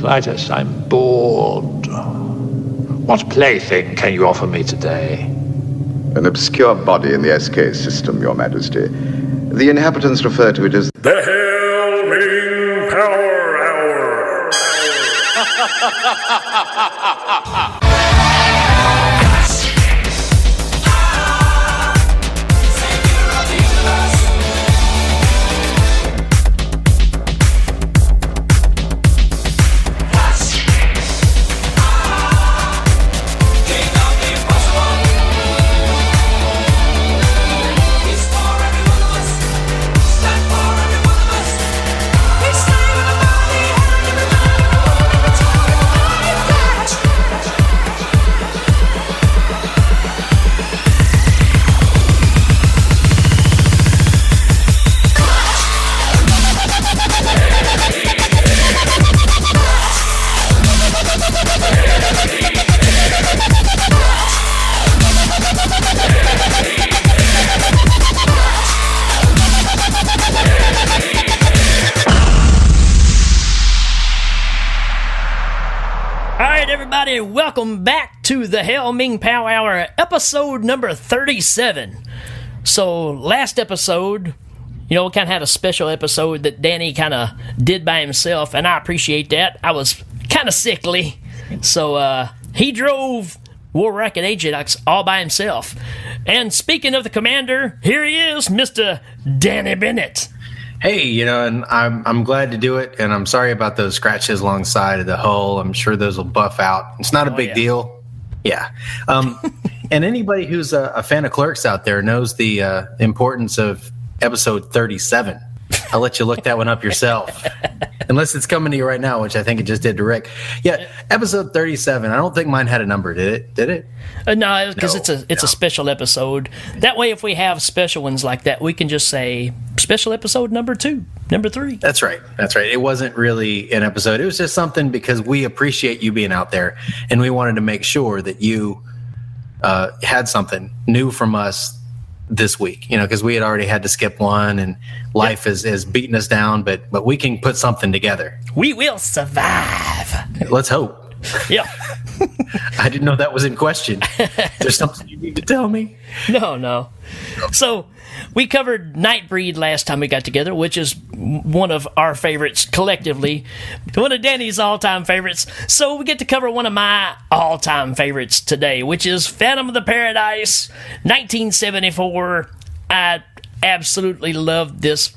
Clytus, I'm bored. What plaything can you offer me today? An obscure body in the SK system, Your Majesty. The inhabitants refer to it as the Hail Ming Power Hour. Welcome back to the Hail Ming Power Hour, episode number 37. So, last episode, we kind of had a special episode that Danny kind of did by himself, and I appreciate that. I was kind of sickly, so he drove War Racket Ajax all by himself. And speaking of the commander, here he is, Mr. Danny Bennett. Hey, and I'm glad to do it, and I'm sorry about those scratches alongside of the hull. I'm sure those will buff out. It's not a big deal. Yeah. And anybody who's a fan of Clerks out there knows the importance of episode 37. I'll let you look that one up yourself. Unless it's coming to you right now, which I think it just did to Rick. Yeah, episode 37. I don't think mine had a number, did it? Did it? No, because it's a special episode. That way, if we have special ones like that, we can just say special episode number 2, number 3. That's right. It wasn't really an episode. It was just something because we appreciate you being out there, and we wanted to make sure that you had something new from us this week, because we had already had to skip one, and life has beaten us down, but we can put something together. We will survive. Let's hope. Yeah. I didn't know that was in question. There's something you need to tell me? No. So we covered Nightbreed last time we got together, which is one of our favorites collectively, one of Danny's all-time favorites. So we get to cover one of my all-time favorites today, which is Phantom of the Paradise, 1974. I absolutely loved this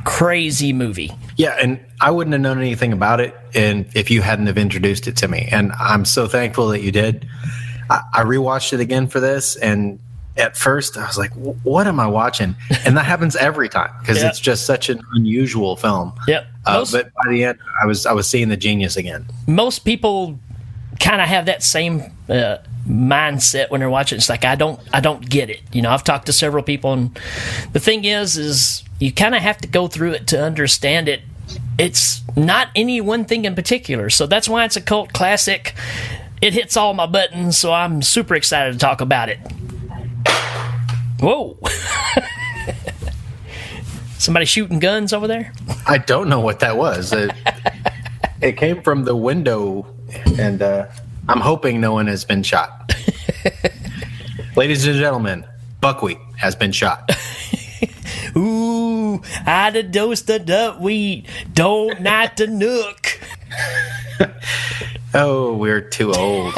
crazy movie. Yeah, and I wouldn't have known anything about it if you hadn't have introduced it to me. And I'm so thankful that you did. I rewatched it again for this, and at first I was like, what am I watching? And that happens every time because it's just such an unusual film. Yep. But by the end, I was seeing the genius again. Most people kind of have that same mindset when they're watching. It's like, I don't get it. I've talked to several people, and the thing is you kind of have to go through it to understand it. It's not any one thing in particular, so that's why it's a cult classic. It hits all my buttons, so I'm super excited to talk about it. Whoa. Somebody shooting guns over there? I don't know what that was. It came from the window, and I'm hoping no one has been shot. Ladies and gentlemen, buckwheat has been shot. Ooh, I'd have dosed the duckweed, don't not the nook. Oh, we're too old.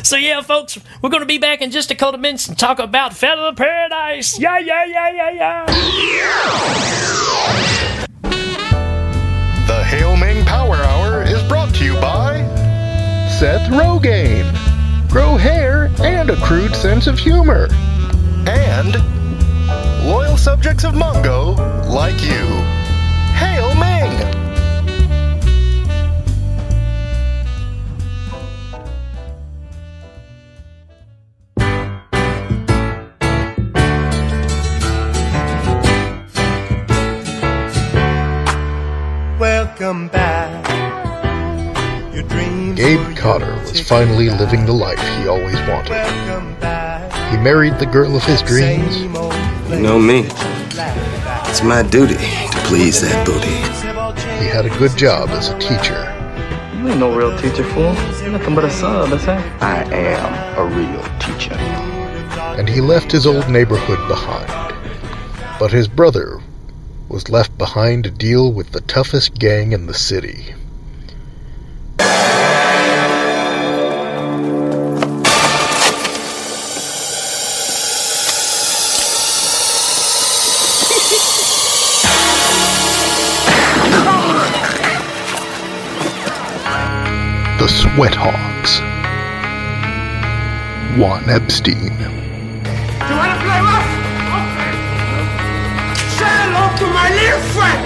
So yeah, folks, we're going to be back in just a couple of minutes and talk about Phantom of Paradise. Yeah. The Hail Ming Power Hour is brought to you by Seth Rogaine. Grow hair and a crude sense of humor. And loyal subjects of Mungo like you. Hail Ming! Welcome back. Gabe Cotter was finally living the life he always wanted. He married the girl of his dreams. You know me. It's my duty to please that booty. he had a good job as a teacher. You ain't no real teacher, fool. You're nothing but a sub, that's it. I am a real teacher. And he left his old neighborhood behind. But his brother was left behind to deal with the toughest gang in the city. The Sweat Hogs. Juan Epstein. You wanna play rough? Okay. Say hello to my little friend.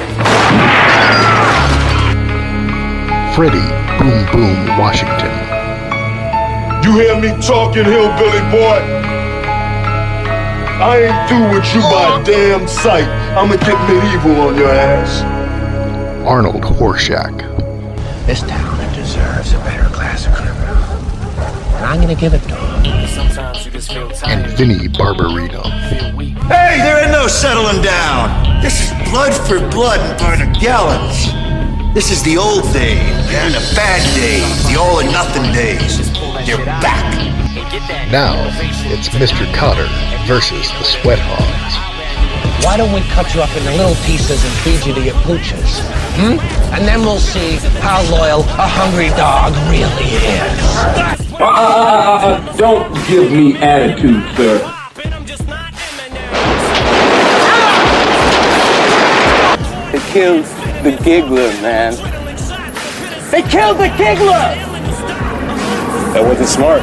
Freddie Boom Boom Washington. You hear me talking, hillbilly boy? I ain't through with you by a damn sight. I'ma get medieval on your ass. Arnold Horshack. This town deserves a better class of criminal. And I'm gonna give it to him. Sometimes you just feel tired. And Vinnie Barbarino. Hey, there ain't no settling down. This is blood for blood and by the gallons. This is the old days and the bad days, the all or nothing days. They're back. Now, it's Mr. Cotter versus the Sweat Hogs. Why don't we cut you up into little pieces and feed you to your pooches? And then we'll see how loyal a hungry dog really is. Don't give me attitude, sir. They killed the giggler, man. They killed the giggler! That wasn't smart.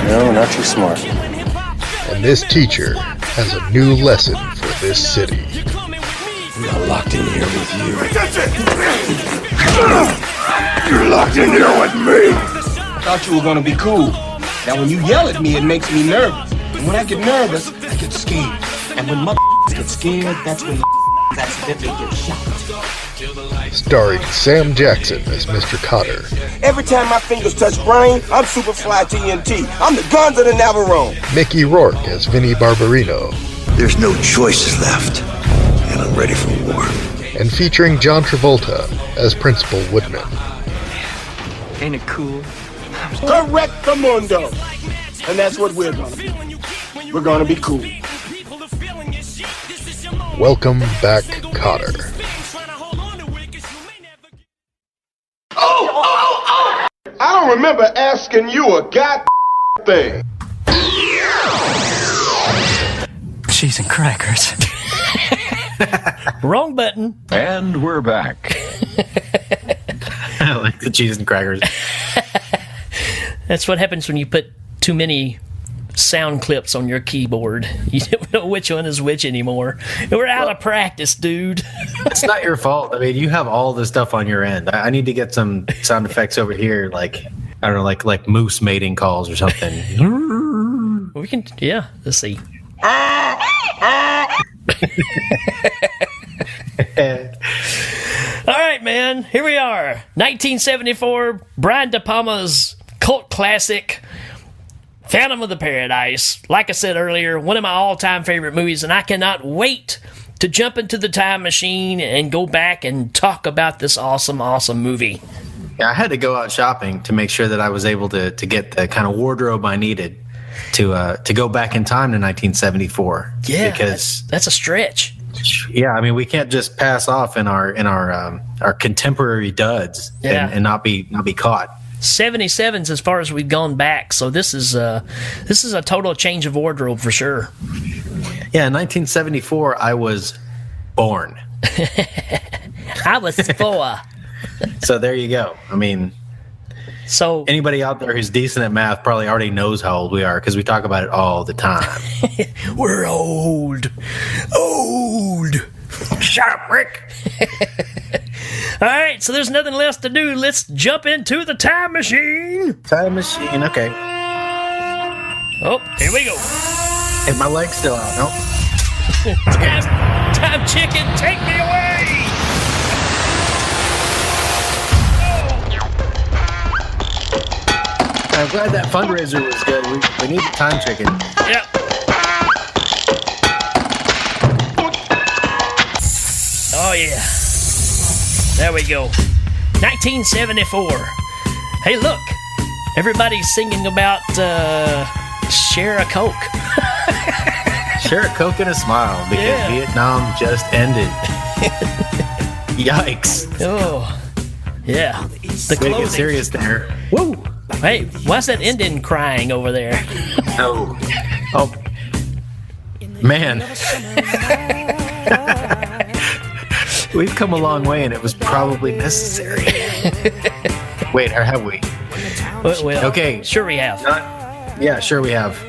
No, not too smart. And this teacher has a new lesson for this city. We are locked in here with you. You're locked in here with me. I thought you were gonna be cool. Now when you yell at me, it makes me nervous. And when I get nervous, I get scared. And when mother get scared, that's when accidentally get shot. Starring Sam Jackson as Mr. Cotter. Every time my fingers touch brain, I'm Superfly TNT. I'm the guns of the Navarone. Mickey Rourke as Vinnie Barbarino. There's no choices left, and I'm ready for war. And featuring John Travolta as Principal Woodman. Ain't it cool? Correctamundo. And that's what we're gonna be. We're gonna be cool. Welcome back, Cotter. Oh! I don't remember asking you a god thing. Cheese and crackers. Wrong button. And we're back. I like the cheese and crackers. That's what happens when you put too many sound clips on your keyboard. You don't know which one is which anymore. We're out of practice, dude. It's not your fault. I mean, you have all this stuff on your end. I need to get some sound effects over here, like, I don't know, like moose mating calls or something. We can, yeah, let's see. All right, man, here we are. 1974, Brian DePalma's cult classic, Phantom of the Paradise. Like I said earlier, one of my all-time favorite movies, and I cannot wait to jump into the time machine and go back and talk about this awesome, awesome movie. Yeah, I had to go out shopping to make sure that I was able to get the kind of wardrobe I needed to go back in time to 1974. Yeah, because that's a stretch. Yeah, I mean, we can't just pass off in our contemporary duds and not be caught. 77's as far as we've gone back, so this is a total change of wardrobe for sure. Yeah, in 1974, I was born. I was 4. So there you go. I mean, so anybody out there who's decent at math probably already knows how old we are because we talk about it all the time. We're old. Shut up, Rick. All right, so there's nothing less to do. Let's jump into the time machine. Time machine, okay. Oh, here we go. And my leg's still out. Nope. Time chicken, take me away. I'm glad that fundraiser was good. We need the time chicken. Yep. Oh, yeah. There we go. 1974. Hey, look. Everybody's singing about share a Coke. Share a Coke and a smile because Vietnam just ended. Yikes. Oh, yeah. The way to get serious there. Woo. Hey, why's that Indian crying over there? Oh. Oh. Man. We've come a long way, and it was probably necessary. Wait, or have we? Well, okay. Sure we have. Yeah, sure we have.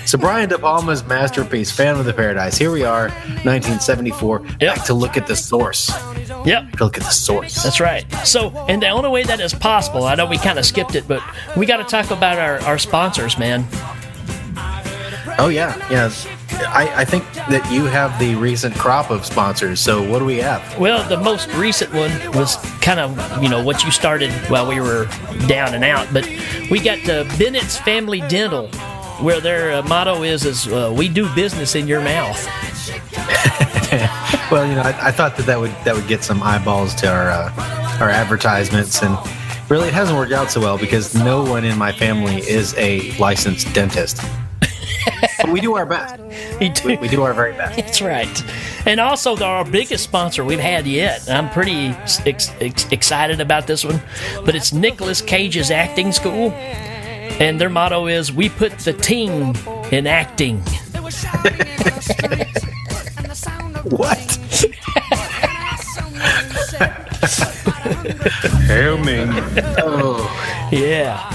So Brian DePalma's masterpiece, Phantom of the Paradise. Here we are, 1974. Yep. Back to look at the source. Yep. To look at the source. That's right. So, and the only way that is possible, I know we kind of skipped it, but we got to talk about our sponsors, man. Oh, yeah. Yeah. I think that you have the recent crop of sponsors. So what do we have? Well, the most recent one was kind of, what you started while we were down and out. But we got Bennett's Family Dental, where their motto is we do business in your mouth. Well, I thought that would get some eyeballs to our advertisements, and really it hasn't worked out so well because no one in my family is a licensed dentist. But we do our best. We do our very best. That's right. And also, our biggest sponsor we've had yet. I'm pretty excited about this one, but it's Nicolas Cage's acting school, and their motto is "We put the team in acting." What? Hail Ming. Oh, yeah.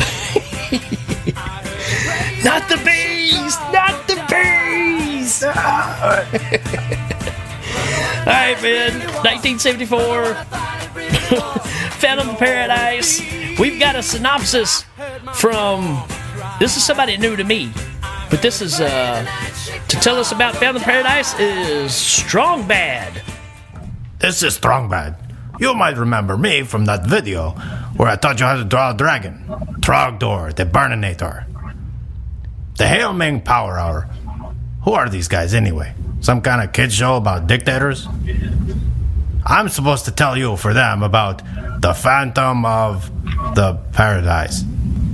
Not the bees! Not the bees! All right, man. 1974. Phantom of Paradise. We've got a synopsis from... This is somebody new to me. But this is... to tell us about Phantom of Paradise is Strong Bad. This is Strong Bad. You might remember me from that video where I taught you how to draw a dragon. Trogdor, the Burninator. The Hail Ming Power Hour. Who are these guys anyway? Some kind of kid show about dictators? I'm supposed to tell you for them about the Phantom of the Paradise.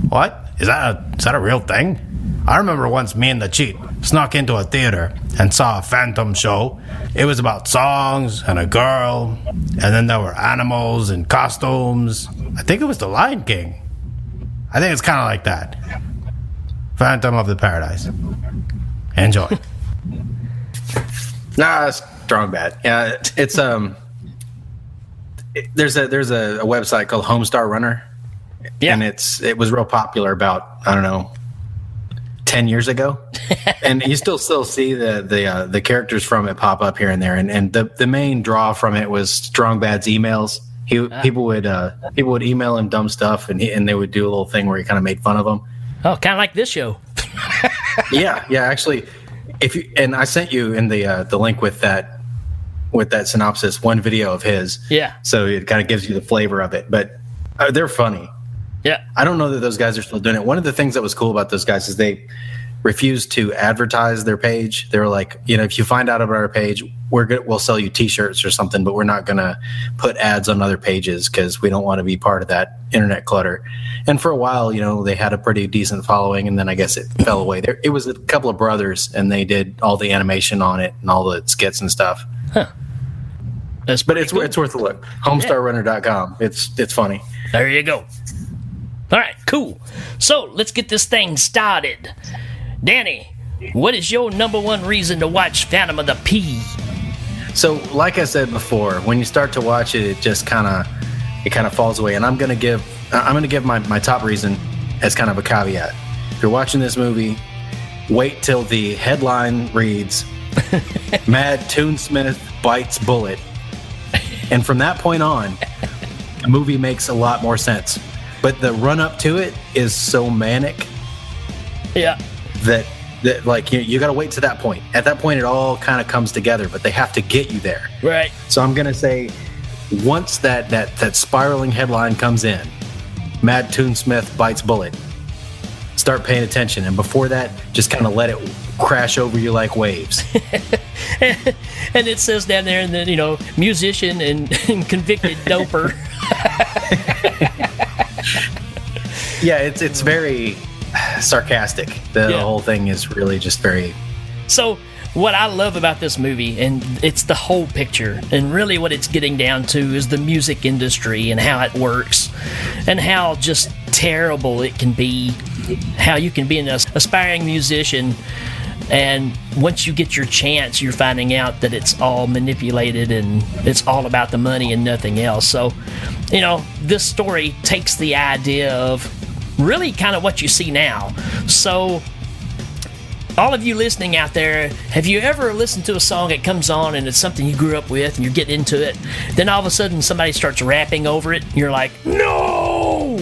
What? Is that a real thing? I remember once me and the cheat snuck into a theater and saw a phantom show. It was about songs and a girl, and then there were animals and costumes. I think it was the Lion King. I think it's kind of like that. Phantom of the Paradise. Enjoy. Nah, Strong Bad. Yeah, it's there's a website called Homestar Runner. Yeah. And it was real popular about, I don't know, 10 years ago. And you still see the characters from it pop up here and there. And the main draw from it was Strong Bad's emails. People would email him dumb stuff, and they would do a little thing where he kind of made fun of them. Oh, kind of like this show. Yeah. Actually, and I sent you in the link with that synopsis one video of his. Yeah. So it kind of gives you the flavor of it, but they're funny. Yeah. I don't know that those guys are still doing it. One of the things that was cool about those guys is they refused to advertise their page. They were like, if you find out about our page, we'll sell you T-shirts or something, but we're not going to put ads on other pages because we don't want to be part of that internet clutter. And for a while, they had a pretty decent following, and then I guess it fell away. It was a couple of brothers, and they did all the animation on it and all the skits and stuff. Huh. But it's worth a look. Homestarrunner.com. It's funny. There you go. All right, cool. So let's get this thing started. Danny, what is your number one reason to watch Phantom of the P? So, like I said before, when you start to watch it, it just kind of falls away. And I'm gonna give my top reason as kind of a caveat. If you're watching this movie, wait till the headline reads, "Mad Toonsmith bites bullet," and from that point on, the movie makes a lot more sense. But the run up to it is so manic. Yeah. That like you got to wait to that point. At that point, it all kind of comes together, but they have to get you there. Right. So I'm gonna say, once that spiraling headline comes in, "Mad Toonsmith bites bullet," start paying attention. And before that, just kind of let it crash over you like waves. And it says down there, and then, you know, musician and convicted doper. Yeah, it's very sarcastic. The whole thing is really just very... So what I love about this movie, and it's the whole picture, and really what it's getting down to is the music industry and how it works, and how just terrible it can be, how you can be an aspiring musician, and once you get your chance, you're finding out that it's all manipulated and it's all about the money and nothing else. So, you know, this story takes the idea of really kind of what you see now. So, all of you listening out there, have you ever listened to a song that comes on and it's something you grew up with and you get into it, then all of a sudden somebody starts rapping over it and you're like, no!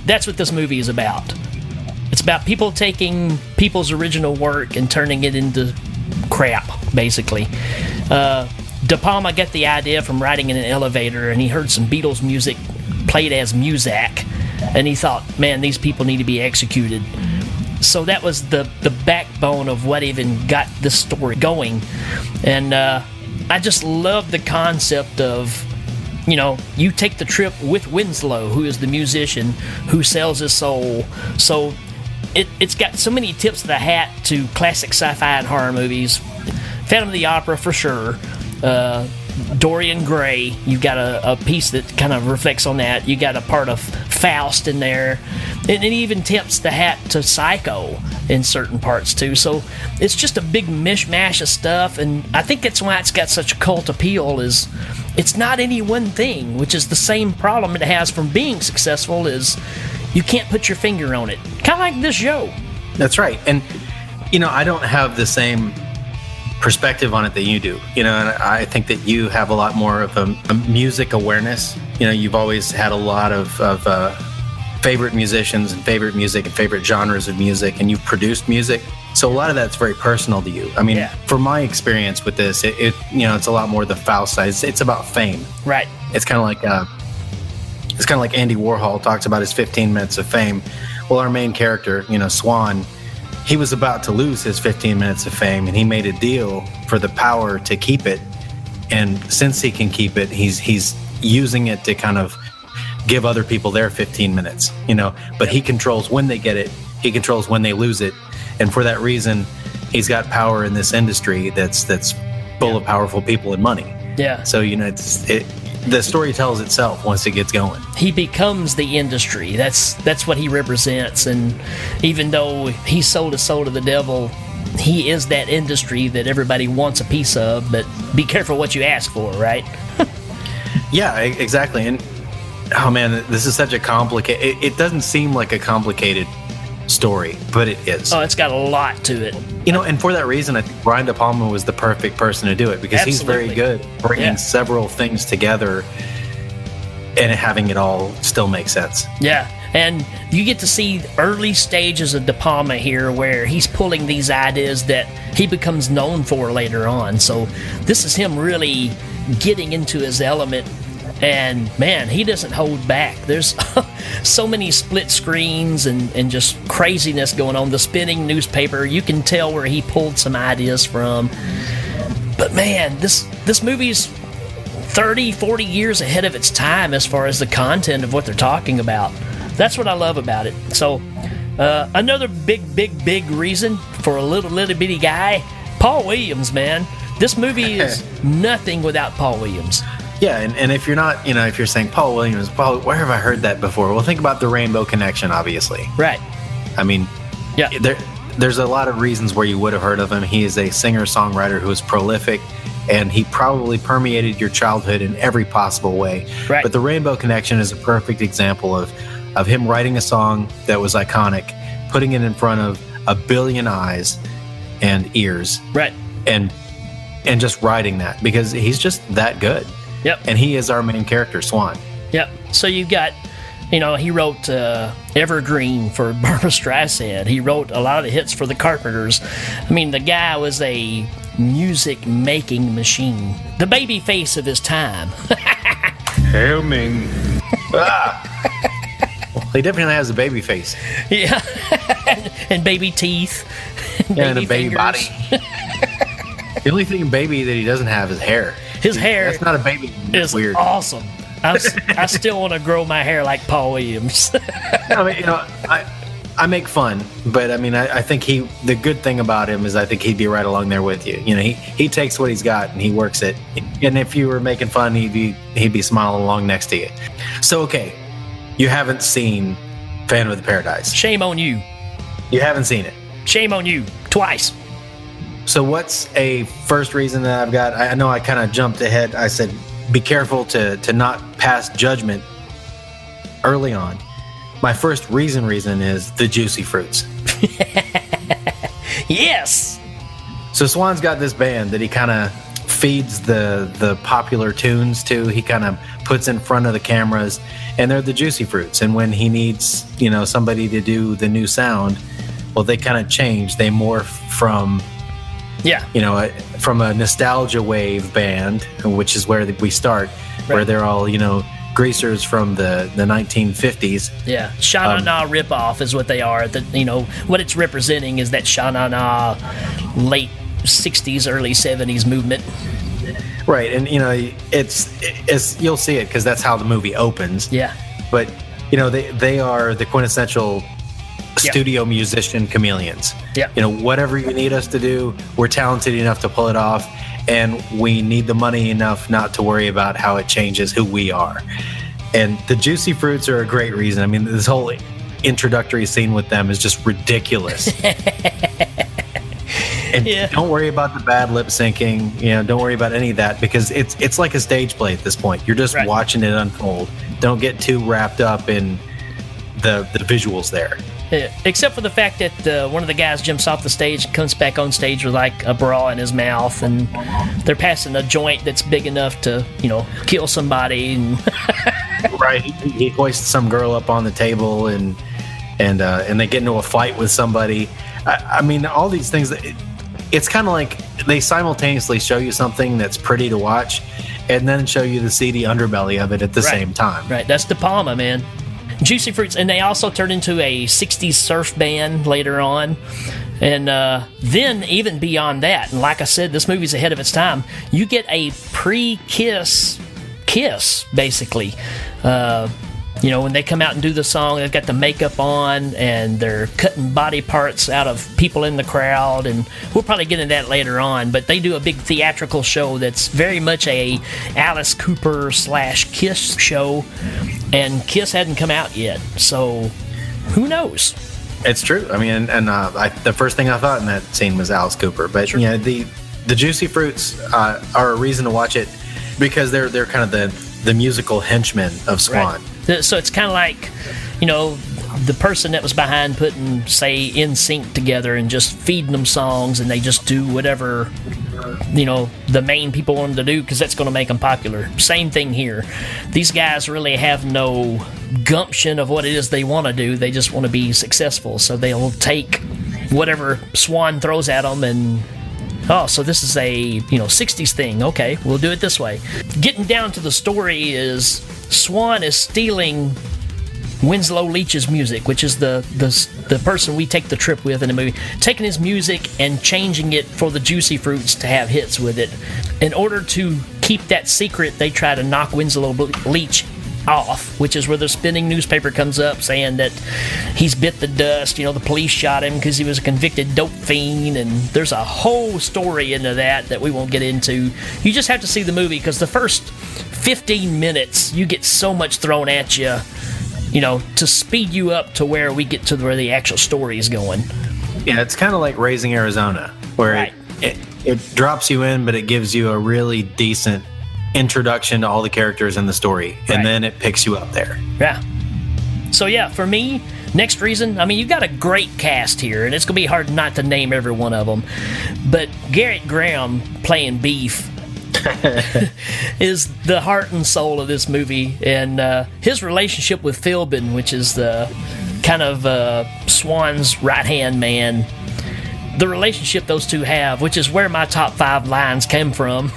That's what this movie is about. It's about people taking people's original work and turning it into crap, basically. DePalma got the idea from riding in an elevator, and he heard some Beatles music played as Muzak, and he thought, man, these people need to be executed. So that was the backbone of what even got this story going. And I just love the concept of, you know, you take the trip with Winslow, who is the musician who sells his soul. So it's got so many tips of the hat to classic sci-fi and horror movies. Phantom of the Opera for sure. Dorian Gray, you've got a piece that kind of reflects on that. You got a part of Faust in there, and it even tips the hat to Psycho in certain parts too. So it's just a big mishmash of stuff, and I think that's why it's got such a cult appeal. Is it's not any one thing, which is the same problem it has from being successful. Is you can't put your finger on it, kind of like this show. That's right, and you know, I don't have the same perspective on it that you do, you know, and I think that you have a lot more of a music awareness. You know, you've always had a lot of favorite musicians and favorite music and favorite genres of music, and you've produced music, so a lot of that's very personal to you. I mean, from my experience with this, it you know, it's a lot more the Faust side. It's about fame, right? It's kind of like Andy Warhol talks about his 15 minutes of fame. Well, our main character, you know, Swan, he was about to lose his 15 minutes of fame, and he made a deal for the power to keep it. And since he can keep it, he's using it to kind of give other people their 15 minutes, you know, but he controls when they get it. He controls when they lose it. And for that reason, he's got power in this industry that's full of powerful people and money. Yeah. So, you know, the story tells itself once it gets going. He becomes the industry. That's what he represents. And even though he sold his soul to the devil, he is that industry that everybody wants a piece of. But be careful what you ask for, right? Yeah, exactly. And oh man, this is such a complicated. It doesn't seem like a complicated story, but it is. Oh, it's got a lot to it. You know, and for that reason, I think Brian DePalma was the perfect person to do it, because he's very good bringing several things together and having it all still make sense. Yeah, and you get to see early stages of DePalma here where he's pulling these ideas that he becomes known for later on. So this is him really getting into his element. And man, he doesn't hold back. There's so many split screens and just craziness going on. The spinning newspaper, you can tell where he pulled some ideas from. But man, this movie's 30, 40 years ahead of its time as far as the content of what they're talking about. That's what I love about it. So another big reason for a little bitty guy, Paul Williams, man. This movie is nothing without Paul Williams. Yeah, and if you're not, you know, if you're saying Paul Williams, where have I heard that before? Well, think about the Rainbow Connection, obviously. Right. I mean, yeah, there's a lot of reasons where you would have heard of him. He is a singer-songwriter who is prolific, and he probably permeated your childhood in every possible way. Right. But the Rainbow Connection is a perfect example of him writing a song that was iconic, putting it in front of a billion eyes and ears. Right. And just writing that, because he's just that good. Yep. And he is our main character, Swan. Yep. So you've got, you know, he wrote Evergreen for Barbra Streisand. He wrote a lot of the hits for the Carpenters. I mean, the guy was a music-making machine. The baby face of his time. Hail Ming. Well, he definitely has a baby face. Yeah. and baby teeth. And a baby body. The only thing in baby that he doesn't have is hair. His hair. That's not a baby. It's weird. Awesome. I still want to grow my hair like Paul Williams. I mean, I make fun, but I mean, I think the good thing about him is I think he'd be right along there with you. He takes what he's got and he works it. And if you were making fun, he'd be smiling along next to you. So, okay, you haven't seen Phantom of the Paradise. Shame on you. You haven't seen it. Shame on you. Twice. So what's a first reason that I've got? I know I kind of jumped ahead. I said, be careful to not pass judgment early on. My first reason is the juicy fruits. Yes. So Swan's got this band that he kind of feeds the popular tunes to. He kind of puts in front of the cameras, and they're the juicy fruits. And when he needs, somebody to do the new sound, well, they kind of change. They morph from, from a nostalgia wave band, which is where we start, where they're all, greasers from the 1950s. Yeah, Sha-Na-Na ripoff is what they are. What it's representing is that Sha-Na-Na late 60s, early 70s movement. Right, and it's you'll see it because that's how the movie opens. Yeah, but they are the quintessential studio musician chameleons. Yeah, whatever you need us to do, we're talented enough to pull it off. And we need the money enough not to worry about how it changes who we are. And the juicy fruits are a great reason. I mean, this whole introductory scene with them is just ridiculous. And don't worry about the bad lip syncing. Don't worry about any of that because it's like a stage play at this point. You're just watching it unfold. Don't get too wrapped up in the visuals there. Except for the fact that one of the guys jumps off the stage and comes back on stage with like a bra in his mouth, and they're passing a joint that's big enough to, kill somebody. And right, he hoists some girl up on the table, and they get into a fight with somebody. I mean, all these things. It's kind of like they simultaneously show you something that's pretty to watch, and then show you the seedy underbelly of it at the same time. Right, that's DePalma, man. Juicy Fruits, and they also turned into a 60s surf band later on. And then even beyond that, and like I said, this movie's ahead of its time, you get a pre-kiss kiss, basically. When they come out and do the song, they've got the makeup on, and they're cutting body parts out of people in the crowd, and we'll probably get into that later on, but they do a big theatrical show that's very much a Alice Cooper / Kiss show, and Kiss hadn't come out yet, so who knows? It's true. I mean, and the first thing I thought in that scene was Alice Cooper, but the Juicy Fruits are a reason to watch it because they're kind of the musical henchmen of Swan. Right. So it's kind of like, the person that was behind putting, say, NSYNC together and just feeding them songs, and they just do whatever, the main people want them to do because that's going to make them popular. Same thing here. These guys really have no gumption of what it is they want to do. They just want to be successful. So they'll take whatever Swan throws at them and... Oh, so this is a 60s thing. Okay, we'll do it this way. Getting down to the story is Swan is stealing Winslow Leach's music, which is the person we take the trip with in the movie, taking his music and changing it for the Juicy Fruits to have hits with it. In order to keep that secret, they try to knock Winslow Leach off, which is where the spinning newspaper comes up saying that he's bit the dust. The police shot him because he was a convicted dope fiend, and there's a whole story into that we won't get into. You just have to see the movie because the first 15 minutes you get so much thrown at you, to speed you up to where we get to where the actual story is going. Yeah, it's kind of like Raising Arizona, where it drops you in, but it gives you a really decent introduction to all the characters in the story, and then it picks you up there. Yeah. So for me, next reason, you've got a great cast here, and it's going to be hard not to name every one of them, but Garrett Graham playing Beef is the heart and soul of this movie, and his relationship with Philbin, which is the kind of Swan's right-hand man, the relationship those two have, which is where my top 5 lines came from.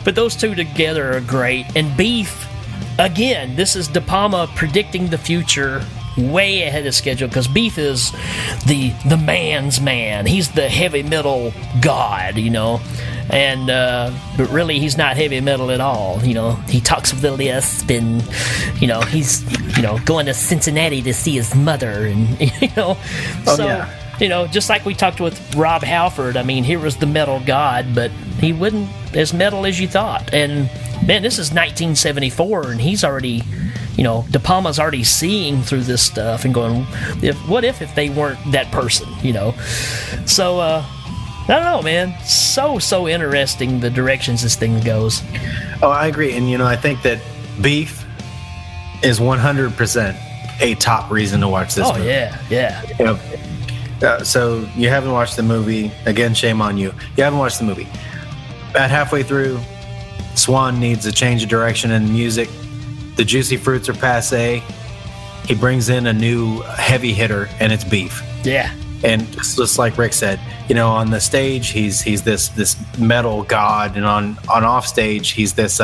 But those two together are great. And Beef, again, this is DePalma predicting the future way ahead of schedule because Beef is the man's man. He's the heavy metal god, and but really he's not heavy metal at all. He talks with the lisp, and he's going to Cincinnati to see his mother, and just like we talked with Rob Halford. I mean, he was the metal god, but he wasn't as metal as you thought. And man, this is 1974, and he's already, DePalma's already seeing through this stuff and going, what if they weren't that person, So, I don't know, man. So interesting the directions this thing goes. Oh, I agree. And, I think that Beef is 100% a top reason to watch this movie. Yeah. So you haven't watched the movie. Again, shame on you. You haven't watched the movie. About halfway through, Swan needs a change of direction in the music. The Juicy Fruits are passé. He brings in a new heavy hitter, and it's Beef. Yeah. And just like Rick said, on the stage he's this metal god, and on off stage he's this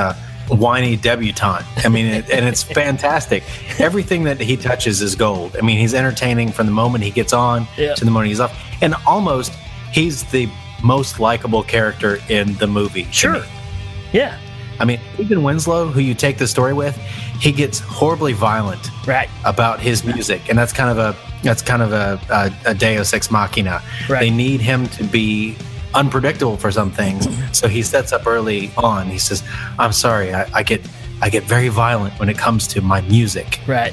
whiny debutante. I mean, and it's fantastic. Everything that he touches is gold. I mean, he's entertaining from the moment he gets on to the moment he's off, and almost he's the most likable character in the movie. Sure. Yeah. I mean, even Winslow, who you take the story with, he gets horribly violent about his music, and that's kind of a Deus Ex Machina. Right. They need him to be unpredictable for some things, so he sets up early on. He says, "I'm sorry, I get very violent when it comes to my music." Right.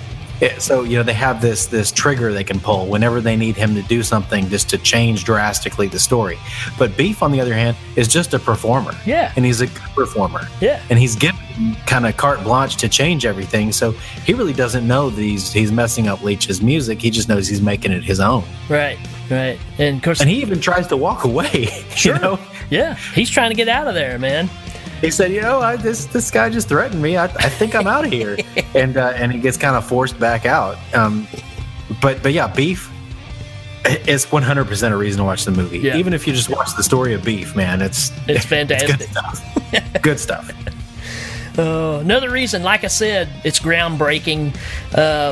So they have this trigger they can pull whenever they need him to do something just to change drastically the story. But Beef, on the other hand, is just a performer. Yeah. And he's a good performer. Yeah. And he's given kind of carte blanche to change everything. So he really doesn't know that he's messing up Leach's music. He just knows he's making it his own. Right. And of course, he even tries to walk away. Sure. Yeah. He's trying to get out of there, man. He said, this guy just threatened me. I think I'm out of here. And he gets kind of forced back out. But yeah, Beef is 100% a reason to watch the movie. Yeah. Even if you just watch the story of Beef, man, it's fantastic. It's good stuff. Good stuff. Another reason, like I said, it's groundbreaking.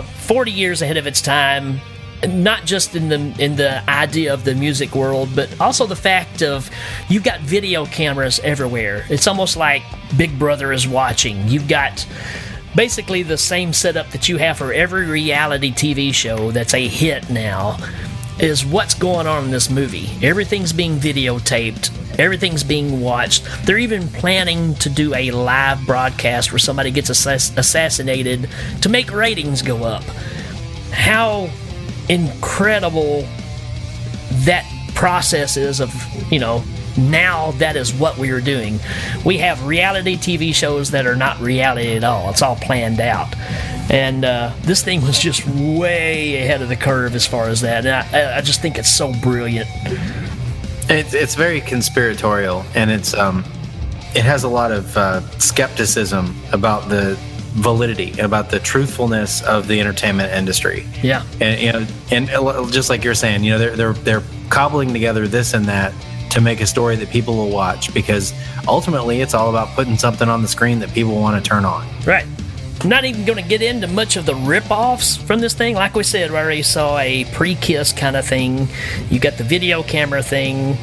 40 years ahead of its time. Not just in the idea of the music world, but also the fact of you've got video cameras everywhere. It's almost like Big Brother is watching. You've got basically the same setup that you have for every reality TV show that's a hit now is what's going on in this movie. Everything's being videotaped. Everything's being watched. They're even planning to do a live broadcast where somebody gets assassinated to make ratings go up. How incredible that process is of, now that is what we are doing. We have reality TV shows that are not reality at all. It's all planned out. And this thing was just way ahead of the curve as far as that. And I just think it's so brilliant. It's very conspiratorial, and it has a lot of skepticism about the validity, about the truthfulness of the entertainment industry. Yeah. And just like you're saying, they're cobbling together this and that to make a story that people will watch, because ultimately it's all about putting something on the screen that people want to turn on. Right. I'm not even going to get into much of the rip-offs from this thing. Like we said, we already saw a pre-kiss kind of thing. You got the video camera thing.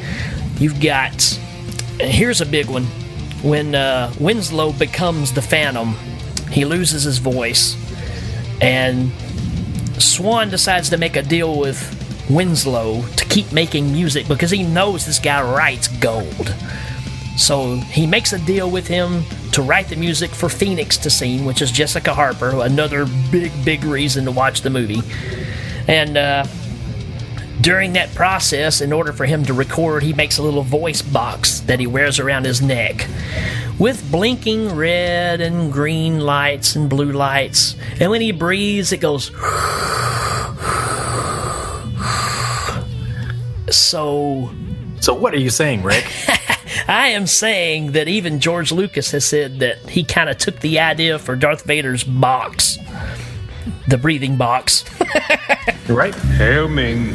You've got, here's a big one, when Winslow becomes the Phantom, he loses his voice, and Swan decides to make a deal with Winslow to keep making music because he knows this guy writes gold. So he makes a deal with him to write the music for Phoenix to sing, which is Jessica Harper, another big reason to watch the movie. And during that process, in order for him to record, he makes a little voice box that he wears around his neck with blinking red and green lights and blue lights. And when he breathes, it goes... So what are you saying, Rick? I am saying that even George Lucas has said that he kind of took the idea for Darth Vader's box, the breathing box. Right. Hail Ming.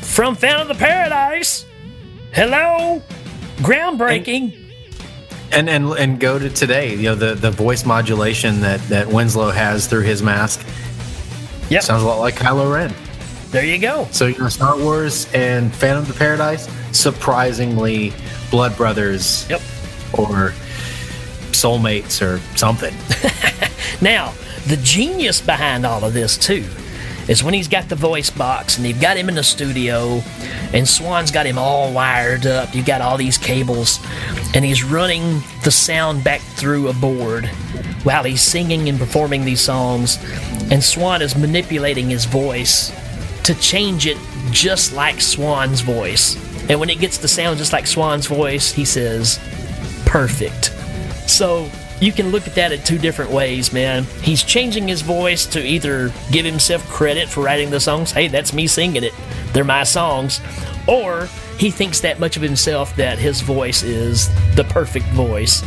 From Phantom of the Paradise. Hello. Groundbreaking. And go to today, the voice modulation that Winslow has through his mask. Yep. Sounds a lot like Kylo Ren. There you go. So, Star Wars and Phantom of the Paradise, surprisingly blood brothers. Yep. Or soulmates or something. Now, the genius behind all of this, too, is when he's got the voice box and they've got him in the studio and Swan's got him all wired up. You've got all these cables and he's running the sound back through a board while he's singing and performing these songs, and Swan is manipulating his voice to change it just like Swan's voice. And when it gets the sound just like Swan's voice, he says, perfect. So you can look at that in two different ways, man. He's changing his voice to either give himself credit for writing the songs. Hey, that's me singing it. They're my songs. Or he thinks that much of himself that his voice is the perfect voice.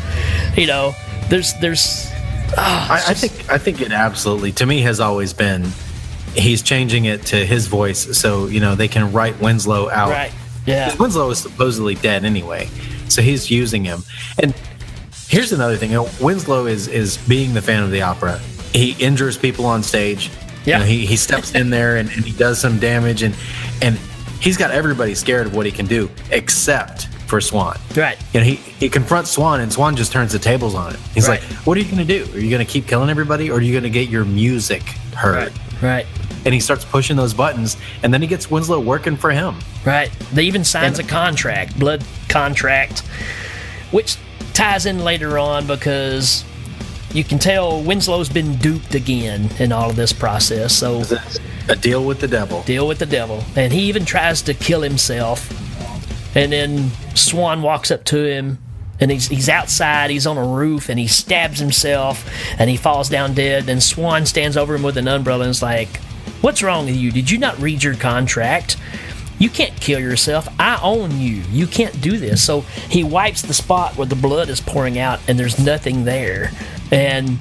I think it absolutely, to me, has always been, he's changing it to his voice so, they can write Winslow out. Right, yeah. Winslow is supposedly dead anyway, so he's using him. And here's another thing. Winslow is being the Phantom of the Opera. He injures people on stage. Yeah. He steps in there and he does some damage, and he's got everybody scared of what he can do, except for Swan. Right. He confronts Swan, and Swan just turns the tables on it. He's like, what are you going to do? Are you going to keep killing everybody, or are you going to get your music heard? Right. And he starts pushing those buttons, and then he gets Winslow working for him. Right. They even signs a contract, blood contract, which ties in later on because you can tell Winslow's been duped again in all of this process. So a deal with the devil. Deal with the devil. And he even tries to kill himself. And then Swan walks up to him, and he's outside, he's on a roof, and he stabs himself, and he falls down dead. And Swan stands over him with an umbrella and is like, what's wrong with you? Did you not read your contract? You can't kill yourself. I own you. You can't do this. So he wipes the spot where the blood is pouring out, and there's nothing there. And,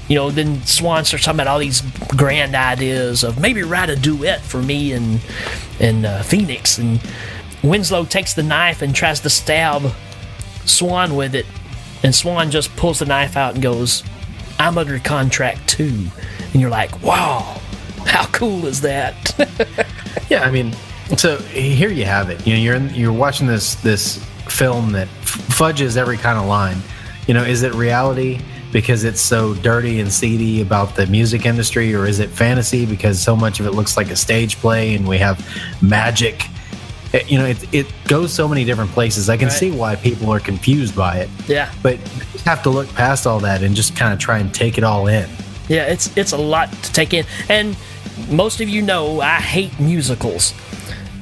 then Swan starts talking about all these grand ideas of maybe write a duet for me and Phoenix. And Winslow takes the knife and tries to stab Swan with it. And Swan just pulls the knife out and goes, I'm under contract too. And you're like, wow, how cool is that? Yeah, I mean, so here you have it. You're watching this film that fudges every kind of line. Is it reality because it's so dirty and seedy about the music industry, or is it fantasy because so much of it looks like a stage play and we have magic? It goes so many different places. I can see why people are confused by it. Yeah. But you have to look past all that and just kind of try and take it all in. Yeah, it's a lot to take in. And most of you know I hate musicals.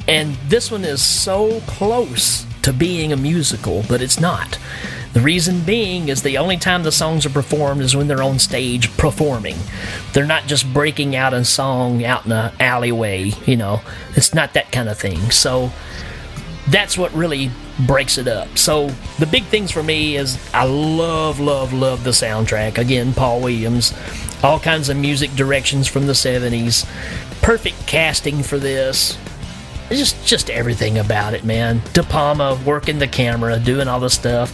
And this one is so close to being a musical, but it's not. The reason being is the only time the songs are performed is when they're on stage performing. They're not just breaking out in song out in an alleyway, It's not that kind of thing. So that's what really breaks it up. So the big things for me is I love the soundtrack. Again, Paul Williams. All kinds of music directions from the 70s. Perfect casting for this. Just everything about it, man. DePalma working the camera, doing all the stuff,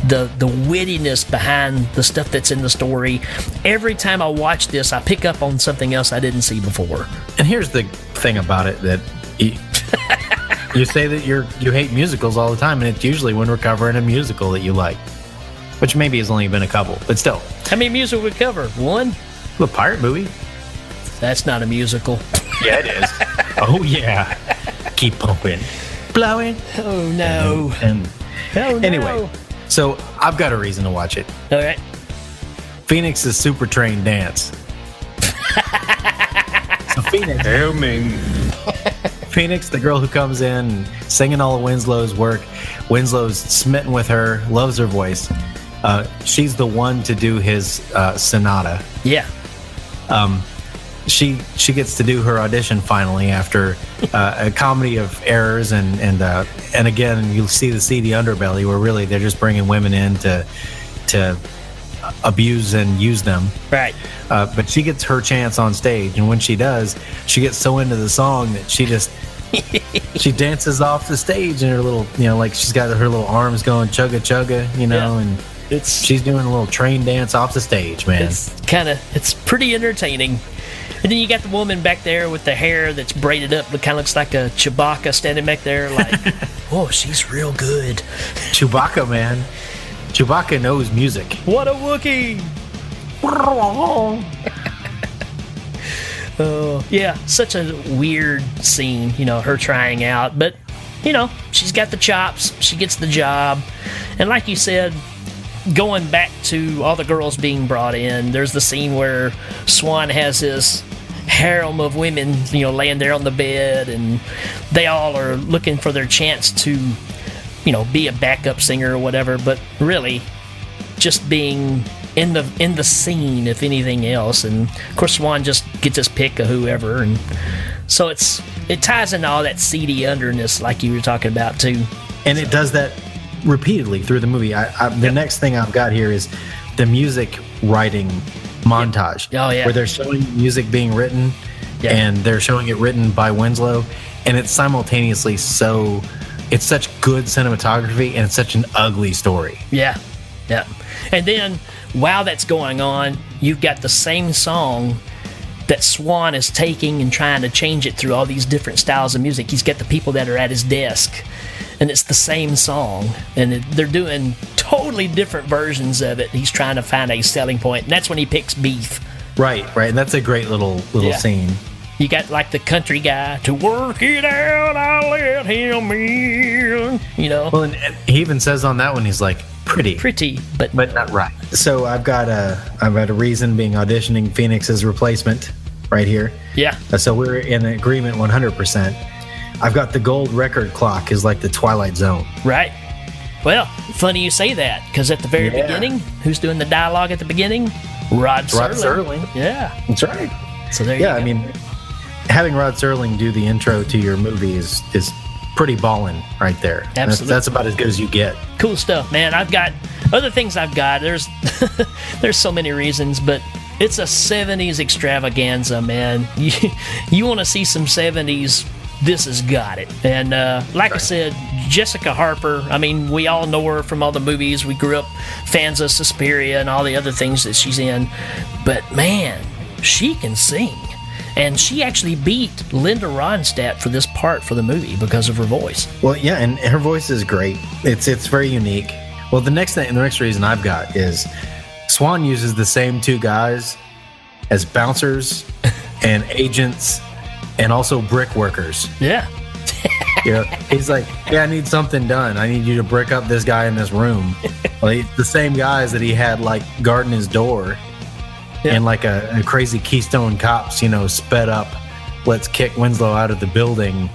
the wittiness behind the stuff that's in the story. Every time I watch this, I pick up on something else I didn't see before. And here's the thing about it that you say that you hate musicals all the time, and it's usually when we're covering a musical that you like, which maybe has only been a couple, but still. How many musicals we cover? One? The pirate movie. That's not a musical. Yeah, it is. Oh yeah. Keep pumping, blowing. Oh no. Anyway, so I've got a reason to watch it. All right. Phoenix's super trained dance. So Phoenix. Hail Ming. Phoenix, the girl who comes in singing all of Winslow's work. Winslow's smitten with her, loves her voice. She's the one to do his sonata. Yeah. She gets to do her audition finally after a comedy of errors and again you'll see the seedy underbelly where really they're just bringing women in to abuse and use them. Right. But she gets her chance on stage, and when she does, she gets so into the song that she just she dances off the stage in her little like she's got her little arms going chugga chugga and she's doing a little train dance off the stage, man. It's pretty entertaining. And then you got the woman back there with the hair that's braided up. It kind of looks like a Chewbacca standing back there like, oh, she's real good. Chewbacca, man. Chewbacca knows music. What a Wookiee! Oh, yeah, such a weird scene, her trying out. But, she's got the chops. She gets the job. And like you said, going back to all the girls being brought in, there's the scene where Swan has his harem of women, laying there on the bed, and they all are looking for their chance to, be a backup singer or whatever, but really just being in the scene, if anything else. And of course Swan just gets his pick of whoever, and so it ties into all that seedy underness like you were talking about too. And it does that repeatedly through the movie. The next thing I've got here is the music writing montage. Oh yeah, where they're showing music being written, and they're showing it written by Winslow, and it's simultaneously it's such good cinematography, and it's such an ugly story. Yeah. And then while that's going on, you've got the same song that Swan is taking and trying to change it through all these different styles of music. He's got the people that are at his desk, and it's the same song, and they're doing totally different versions of it. He's trying to find a selling point, and that's when he picks Beef. Right, and that's a great little scene. You got like the country guy, to work it out, I'll let him in, Well, and he even says on that one, he's like, pretty, but not right. So I've got a reason being auditioning Phoenix's replacement right here. Yeah. So we're in agreement 100%. I've got the gold record clock is like the Twilight Zone. Right. Well, funny you say that, because at the very beginning, who's doing the dialogue at the beginning? Rod Serling. Yeah. That's right. So there you go. I mean, having Rod Serling do the intro to your movie is pretty ballin' right there. Absolutely. That's about as good as you get. Cool stuff, man. I've got other things I've got. There's so many reasons, but it's a 70s extravaganza, man. You want to see some 70s, this has got it. And like I said, Jessica Harper, I mean, we all know her from all the movies. We grew up fans of Suspiria and all the other things that she's in. But man, she can sing. And she actually beat Linda Ronstadt for this part for the movie because of her voice. Well, yeah, and her voice is great. It's very unique. Well, the next reason I've got is Swan uses the same two guys as bouncers and agents and also brick workers. Yeah. He's like, I need something done. I need you to brick up this guy in this room. Well, the same guys that he had like guarding his door. Yeah. And like a crazy Keystone Cops, sped up, let's kick Winslow out of the building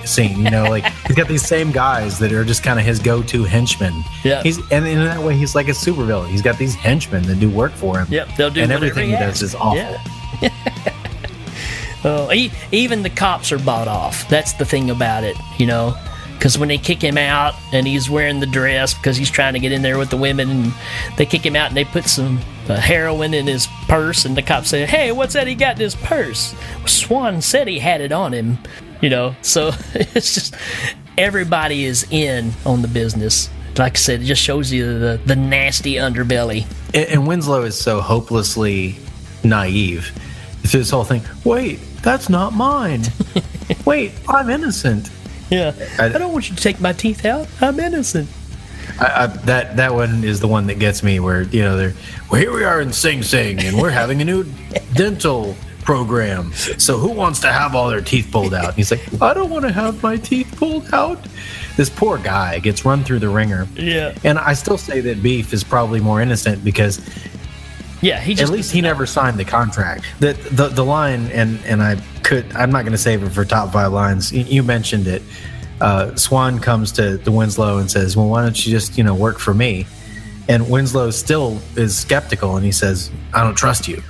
scene. Like he's got these same guys that are just kind of his go-to henchmen. Yeah. And in that way, he's like a supervillain. He's got these henchmen that do work for him. Yep, they'll do and everything he does is awful. Yeah. Even the cops are bought off. That's the thing about it, Because when they kick him out and he's wearing the dress because he's trying to get in there with the women, and they kick him out and they put some heroin in his purse, and the cops say, hey, what's that he got in his purse? Swan said he had it on him, So it's just everybody is in on the business. Like I said, it just shows you the nasty underbelly. And Winslow is so hopelessly naive through this whole thing. Wait, that's not mine. Wait, I'm innocent. Yeah, I don't want you to take my teeth out. I'm innocent. That one is the one that gets me, where here we are in Sing Sing, and we're having a new dental program. So who wants to have all their teeth pulled out? And he's like, I don't want to have my teeth pulled out. This poor guy gets run through the ringer. Yeah, and I still say that Beef is probably more innocent because. Yeah, at least he never signed the contract. The line, and I'm not going to save it for top 5 lines. You mentioned it. Swan comes to Winslow and says, well, why don't you just, work for me? And Winslow still is skeptical, and he says, I don't trust you.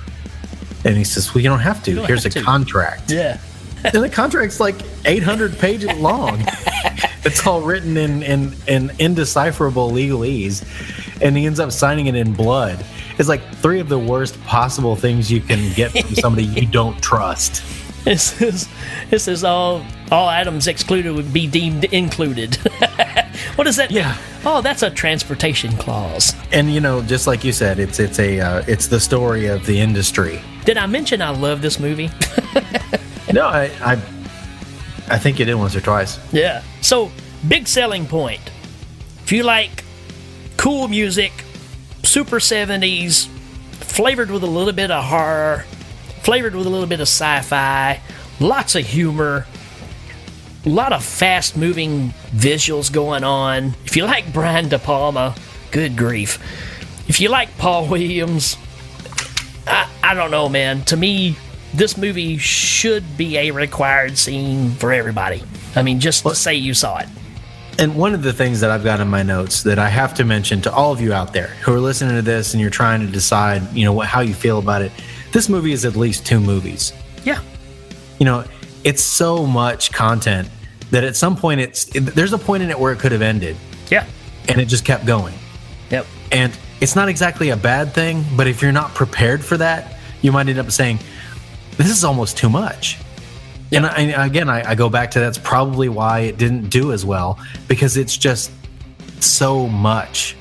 And he says, well, you don't have to. Here's a contract. Yeah. And the contract's like 800 pages long. It's all written in indecipherable legalese, and he ends up signing it in blood. It's like 3 of the worst possible things you can get from somebody you don't trust. This is all items excluded would be deemed included. What is that? Yeah. Oh, that's a transportation clause. And just like you said, it's the story of the industry. did I mention I love this movie? No, I think you did once or twice. Yeah. So, big selling point. If you like cool music, super 70s, flavored with a little bit of horror, flavored with a little bit of sci-fi, lots of humor, a lot of fast-moving visuals going on. If you like Brian DePalma, good grief. If you like Paul Williams, I don't know, man. To me, this movie should be a required scene for everybody. I mean, just to say you saw it. And one of the things that I've got in my notes that I have to mention to all of you out there who are listening to this and you're trying to decide, how you feel about it, this movie is at least 2 movies. Yeah. It's so much content that at some point there's a point in it where it could have ended. Yeah. And it just kept going. Yep. And it's not exactly a bad thing, but if you're not prepared for that, you might end up saying, this is almost too much. And I go back to that's probably why it didn't do as well, because it's just so much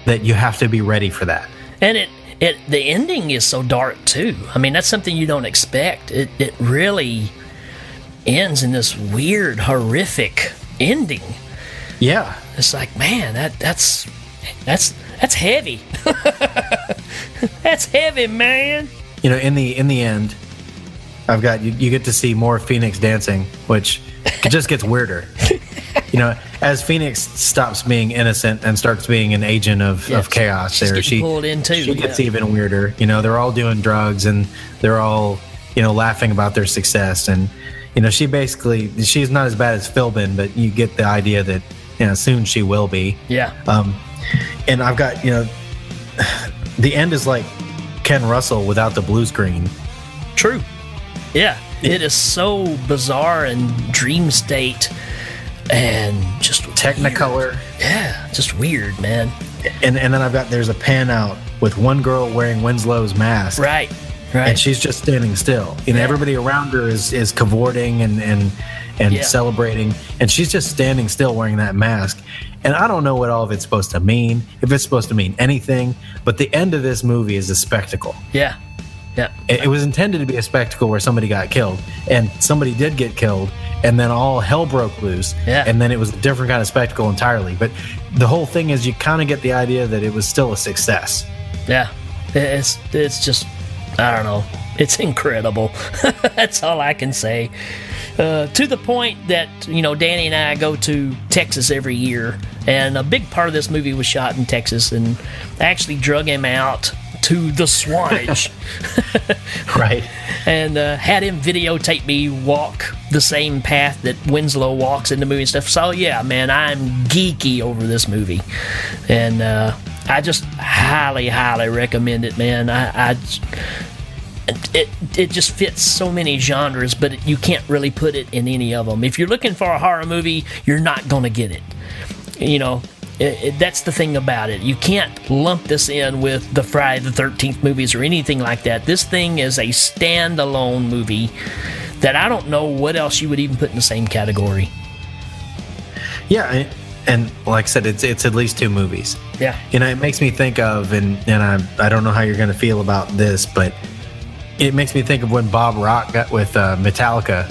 that you have to be ready for that. And the ending is so dark too. I mean, that's something you don't expect. It really ends in this weird, horrific ending. Yeah, it's like, man, that's heavy. That's heavy, man. In the end, I've got you get to see more Phoenix dancing, which it just gets weirder. As Phoenix stops being innocent and starts being an agent of chaos, she pulled in too. She gets even weirder. They're all doing drugs and they're all laughing about their success, and she's not as bad as Philbin, but you get the idea that soon she will be. Yeah. And I've got the end is like Ken Russell without the blue screen. True. Yeah, it is so bizarre and dream state and just Technicolor. Weird. Yeah, just weird, man. And then there's a pan out with one girl wearing Winslow's mask. Right. And she's just standing still. Everybody around her is cavorting and celebrating, and she's just standing still wearing that mask. And I don't know what all of it's supposed to mean, if it's supposed to mean anything, but the end of this movie is a spectacle. Yeah. Yeah. It was intended to be a spectacle where somebody got killed, and somebody did get killed, and then all hell broke loose. Yeah. And then it was a different kind of spectacle entirely. But the whole thing is you kind of get the idea that it was still a success. Yeah. It's just, I don't know. It's incredible. That's all I can say. To the point that, Danny and I go to Texas every year, and a big part of this movie was shot in Texas, and I actually drug him out to the Swanage. Right. And had him videotape me walk the same path that Winslow walks in the movie and stuff. So, yeah, man, I'm geeky over this movie. And I just highly, highly recommend it, man. It just fits so many genres, but you can't really put it in any of them. If you're looking for a horror movie, you're not going to get it. That's the thing about it. You can't lump this in with the Friday the 13th movies or anything like that. This thing is a standalone movie that I don't know what else you would even put in the same category. Yeah, and like I said, it's at least 2 movies. Yeah. It makes me think of, and I don't know how you're going to feel about this, but it makes me think of when Bob Rock got with Metallica,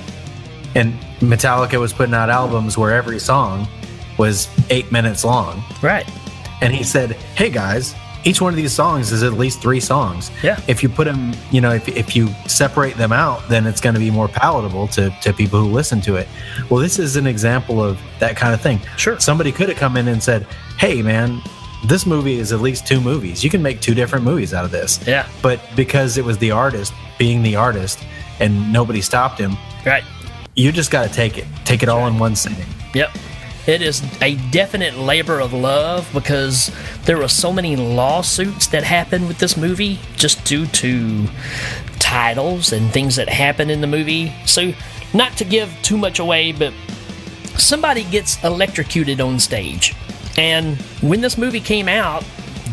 and Metallica was putting out albums where every song was 8 minutes long. Right. And he said, hey guys, each one of these songs is at least 3 songs. Yeah. If you put them, if you separate them out, then it's going to be more palatable to people who listen to it. Well, this is an example of that kind of thing. Sure. Somebody could have come in and said, hey man, this movie is at least 2 movies. You can make 2 different movies out of this. Yeah. But because it was the artist being the artist and nobody stopped him. Right. You just got to take it all in one sitting. Yep. It is a definite labor of love because there were so many lawsuits that happened with this movie just due to titles and things that happened in the movie. So, not to give too much away, but somebody gets electrocuted on stage. And when this movie came out,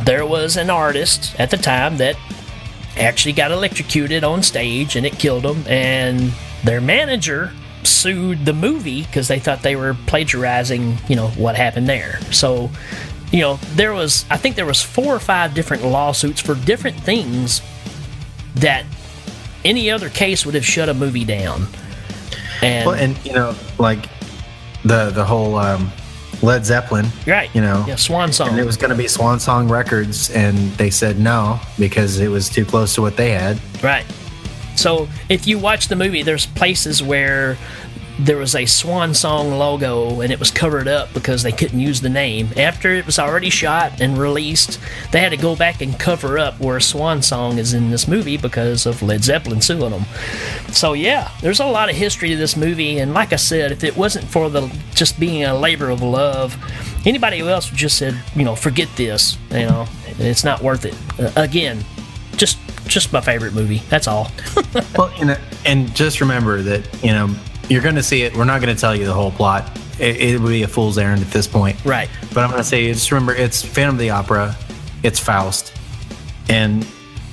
there was an artist at the time that actually got electrocuted on stage and it killed him. And their manager sued the movie because they thought they were plagiarizing, what happened there. So, I think there was 4 or 5 different lawsuits for different things that any other case would have shut a movie down. And, well, and you know, like the whole Led Zeppelin, right? You know, yeah, Swan Song. And it was going to be Swan Song Records, and they said no because it was too close to what they had. Right. So if you watch the movie, there's places where there was a Swan Song logo and it was covered up because they couldn't use the name. After it was already shot and released, they had to go back and cover up where Swan Song is in this movie because of Led Zeppelin suing them. So yeah, there's a lot of history to this movie, and like I said, if it wasn't for the just being a labor of love, anybody else would just said, you know, forget this, you know, it's not worth it. Again, just my favorite movie. That's all. Well, you know, and just remember that, you know, you're going to see it. We're not going to tell you the whole plot. It would be a fool's errand at this point. Right. But I'm going to say, just remember, it's Phantom of the Opera, it's Faust, and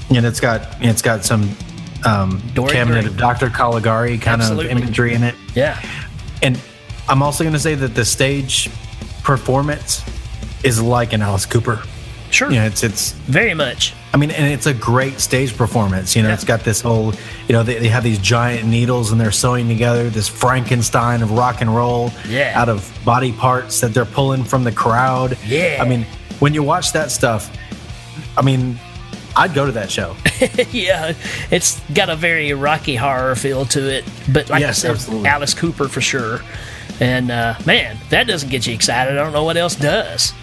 you know, it's got some Cabinet of Dr. Caligari kind Absolutely. of imagery in it. Yeah. And I'm also going to say that the stage performance is like an Alice Cooper. Sure. You know, it's very much. I mean, and it's a great stage performance. You know, It's got this whole, you know, they have these giant needles and they're sewing together this Frankenstein of rock and roll out of body parts that they're pulling from the crowd. Yeah. I mean, when you watch that stuff, I mean, I'd go to that show. Yeah, it's got a very Rocky Horror feel to it. But like I said, absolutely. Alice Cooper for sure. And man, that doesn't get you excited. I don't know what else does.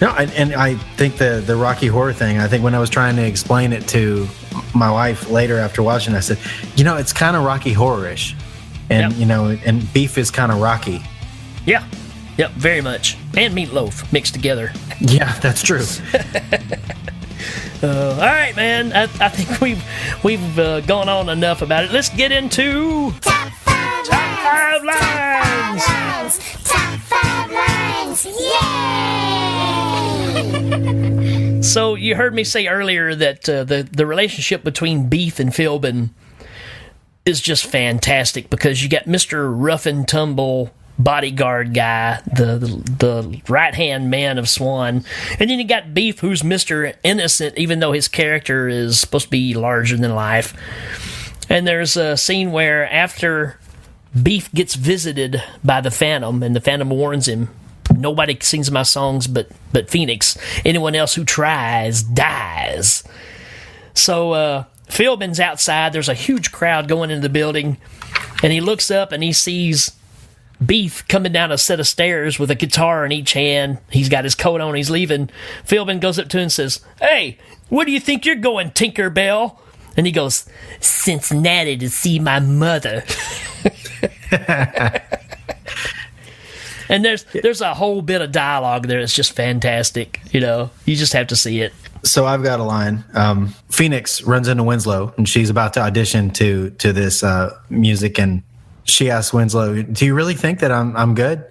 No, and I think the Rocky Horror thing, I think when I was trying to explain it to my wife later after watching, I said, you know, it's kind of Rocky Horror-ish. And, you know, and beef is kind of Rocky. Yeah. Yep, very much. And meatloaf mixed together. Yeah, that's true. All right, man. I think we've gone on enough about it. Let's get into Top 5 Lines. Top 5 Lines. Yay! So you heard me say earlier that the relationship between Beef and Philbin is just fantastic because you got Mr. Rough and Tumble bodyguard guy, the right-hand man of Swan, and then you got Beef, who's Mr. Innocent, even though his character is supposed to be larger than life. And there's a scene where after Beef gets visited by the Phantom, and the Phantom warns him, nobody sings my songs but Phoenix. Anyone else who tries dies. So Philbin's outside. There's a huge crowd going into the building, and he looks up and he sees Beef coming down a set of stairs with a guitar in each hand. He's got his coat on. He's leaving. Philbin goes up to him and says, "Hey, where do you think you're going, Tinkerbell?" And he goes, "Cincinnati to see my mother." And there's a whole bit of dialogue there. It's just fantastic. You know, you just have to see it. So I've got a line. Phoenix runs into Winslow, and she's about to audition to this music, and she asks Winslow, "Do you really think that I'm good?"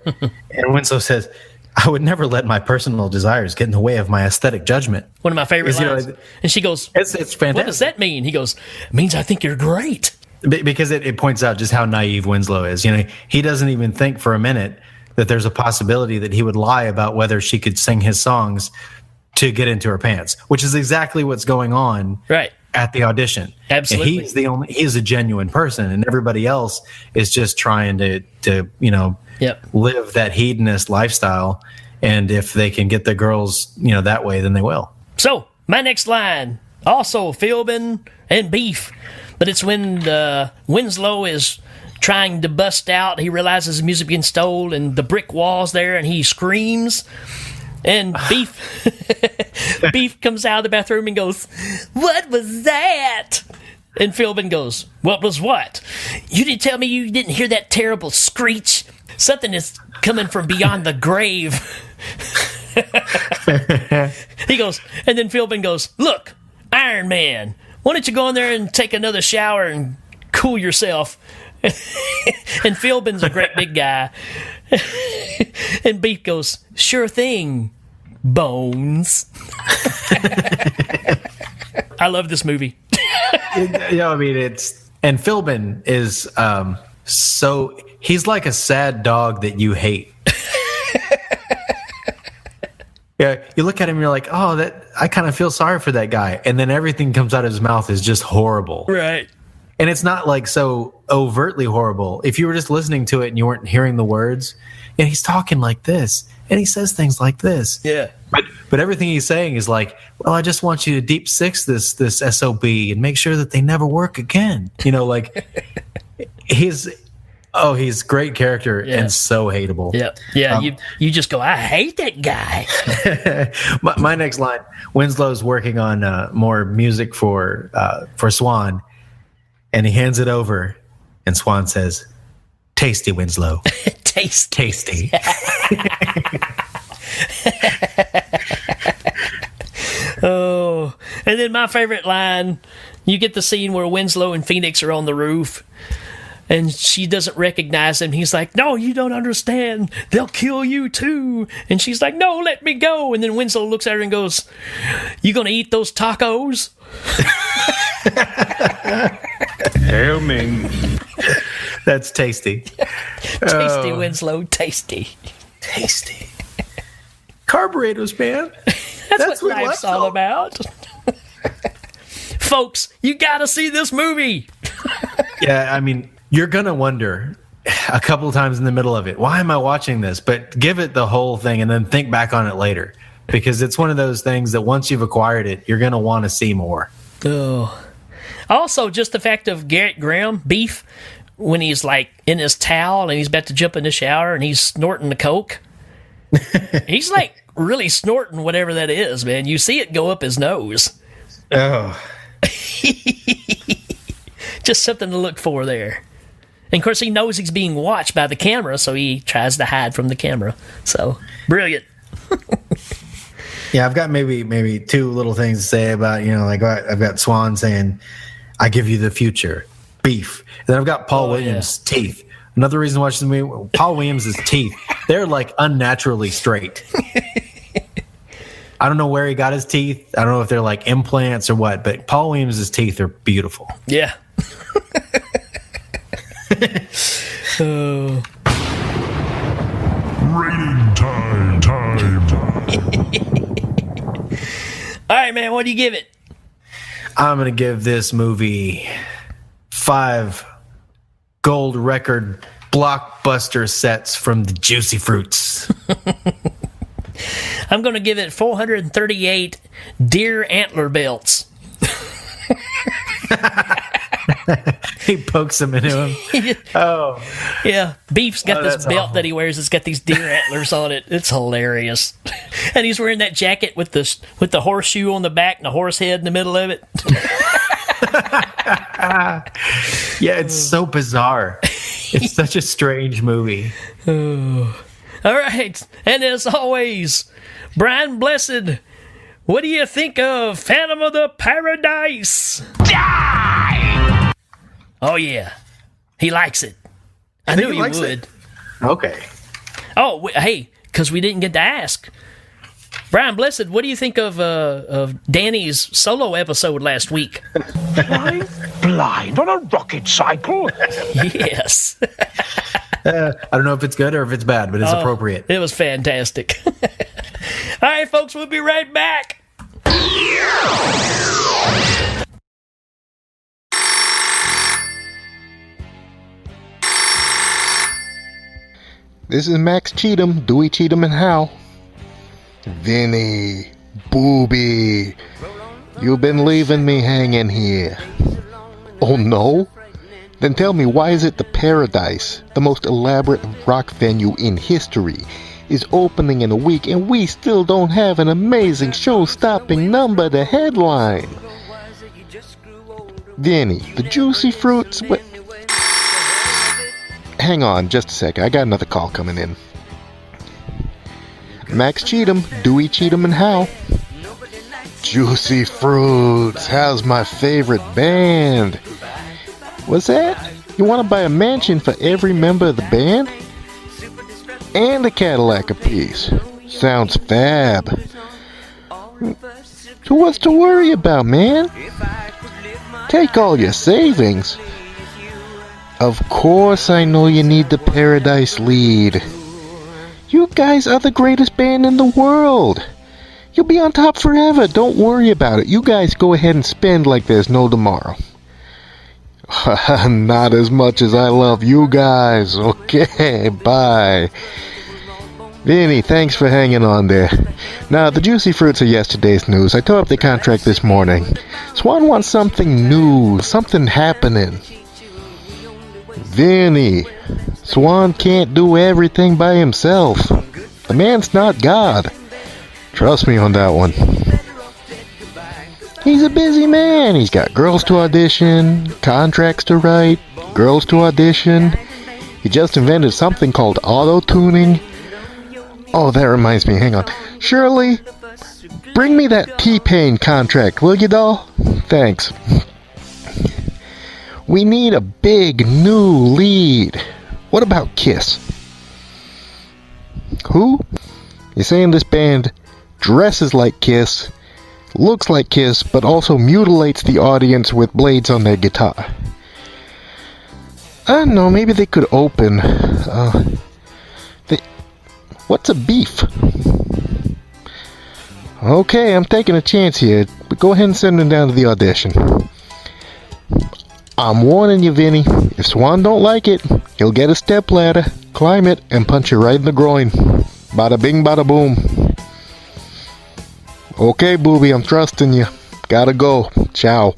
And Winslow says, "I would never let my personal desires get in the way of my aesthetic judgment." One of my favorite lines. You know, and she goes, it's fantastic. "What does that mean?" He goes, "It means I think you're great." Because it points out just how naive Winslow is. You know, he doesn't even think for a minute that there's a possibility that he would lie about whether she could sing his songs to get into her pants, which is exactly what's going on at the audition. Absolutely. And he's a genuine person, and everybody else is just trying to you know, live that hedonist lifestyle. And if they can get the girls, you know, that way, then they will. So my next line, also Philbin and Beef, but it's when Winslow is trying to bust out. He realizes the music being stolen and the brick wall's there, and he screams. And Beef comes out of the bathroom and goes, "What was that?" And Philbin goes, "What was what? You didn't tell me you didn't hear that terrible screech? Something is coming from beyond the grave." He goes, and then Philbin goes, "Look, Iron Man, why don't you go in there and take another shower and cool yourself?" And Philbin's a great big guy. And Beef goes, "Sure thing, Bones." I love this movie. Yeah, I mean, and Philbin is so he's like a sad dog that you hate. Yeah, you look at him and you're like, "Oh, I kind of feel sorry for that guy," and then everything comes out of his mouth is just horrible. Right. And it's not like so overtly horrible. If you were just listening to it and you weren't hearing the words, and he's talking like this, and he says things like this. Yeah. But everything he's saying is like, well, I just want you to deep six this SOB and make sure that they never work again. You know, like he's a great character and so hateable. Yeah. Yeah. You just go, I hate that guy. my next line, Winslow's working on more music for Swan, and he hands it over, and Swan says, "Tasty, Winslow." Tasty. Oh, and then my favorite line, you get the scene where Winslow and Phoenix are on the roof, and she doesn't recognize him. He's like, "No, you don't understand. They'll kill you too." And she's like, "No, let me go." And then Winslow looks at her and goes, "You gonna eat those tacos?" Hail Ming. That's tasty. Tasty, Winslow. Tasty. Carburetors, man. That's what life's all about. Folks, you gotta see this movie. Yeah, I mean, you're gonna wonder a couple of times in the middle of it, why am I watching this? But give it the whole thing and then think back on it later, because it's one of those things that once you've acquired it, you're gonna want to see more. Oh. Also, just the fact of Garrett Graham, Beef, when he's like in his towel and he's about to jump in the shower and he's snorting the coke. He's like really snorting whatever that is, man. You see it go up his nose. Oh. Just something to look for there. And of course, he knows he's being watched by the camera, so he tries to hide from the camera. So, brilliant. Yeah, I've got maybe two little things to say about, like I've got Swan saying, "I give you the future," Beef. And then I've got Paul Williams' teeth. Another reason to watch the movie, Paul Williams' teeth, they're like unnaturally straight. I don't know where he got his teeth. I don't know if they're like implants or what, but Paul Williams' teeth are beautiful. Yeah. Rating time. All right, man, what do you give it? I'm going to give this movie 5 gold record blockbuster sets from the Juicy Fruits. I'm going to give it 438 deer antler belts. He pokes them into him. Oh. Yeah, Beef's got this belt awful that he wears. It's got these deer antlers on it. It's hilarious. And he's wearing that jacket with the horseshoe on the back and the horse head in the middle of it. Yeah, it's so bizarre. It's such a strange movie. All right. And as always, Brian Blessed, what do you think of Phantom of the Paradise? Die! Oh, yeah. He likes it. I knew he would. It. Okay. Oh, hey, because we didn't get to ask. Brian Blessed, what do you think of Danny's solo episode last week? Blind on a rocket cycle? Yes. I don't know if it's good or if it's bad, but it's appropriate. It was fantastic. All right, folks, we'll be right back. This is Max Cheatham, Dewey Cheatham and Hal. Vinny, Booby, you've been leaving me hanging here. Oh no? Then tell me, why is it the Paradise, the most elaborate rock venue in history, is opening in a week and we still don't have an amazing show-stopping number to headline? Vinny, the Juicy Fruits... Hang on just a second, I got another call coming in. Max Cheatham, Dewey Cheatham and Hal. Juicy Fruits, Hal's my favorite band. What's that? You want to buy a mansion for every member of the band? And a Cadillac apiece. Sounds fab. So what's to worry about, man? Take all your savings. Of course I know you need the Paradise lead. You guys are the greatest band in the world. You'll be on top forever. Don't worry about it. You guys go ahead and spend like there's no tomorrow. Not as much as I love you guys. Okay, bye. Vinny, thanks for hanging on there. Now, the juicy fruits of yesterday's news. I tore up the contract this morning. Swan wants something new, something happening. Vinny, Swan can't do everything by himself. The man's not God. Trust me on that one. He's a busy man. He's got girls to audition, contracts to write, girls to audition. He just invented something called auto-tuning. Oh, that reminds me. Hang on. Shirley, bring me that T-Pain contract, will you, doll? Thanks. We need a big new lead. What about Kiss? Who? You're saying this band dresses like Kiss, looks like Kiss, but also mutilates the audience with blades on their guitar. I don't know, maybe they could open. What's a beef? Okay, I'm taking a chance here, but go ahead and send him down to the audition. I'm warning you, Vinny. If Swan don't like it, he'll get a stepladder, climb it, and punch you right in the groin. Bada bing, bada boom. Okay, booby, I'm trusting you. Gotta go. Ciao.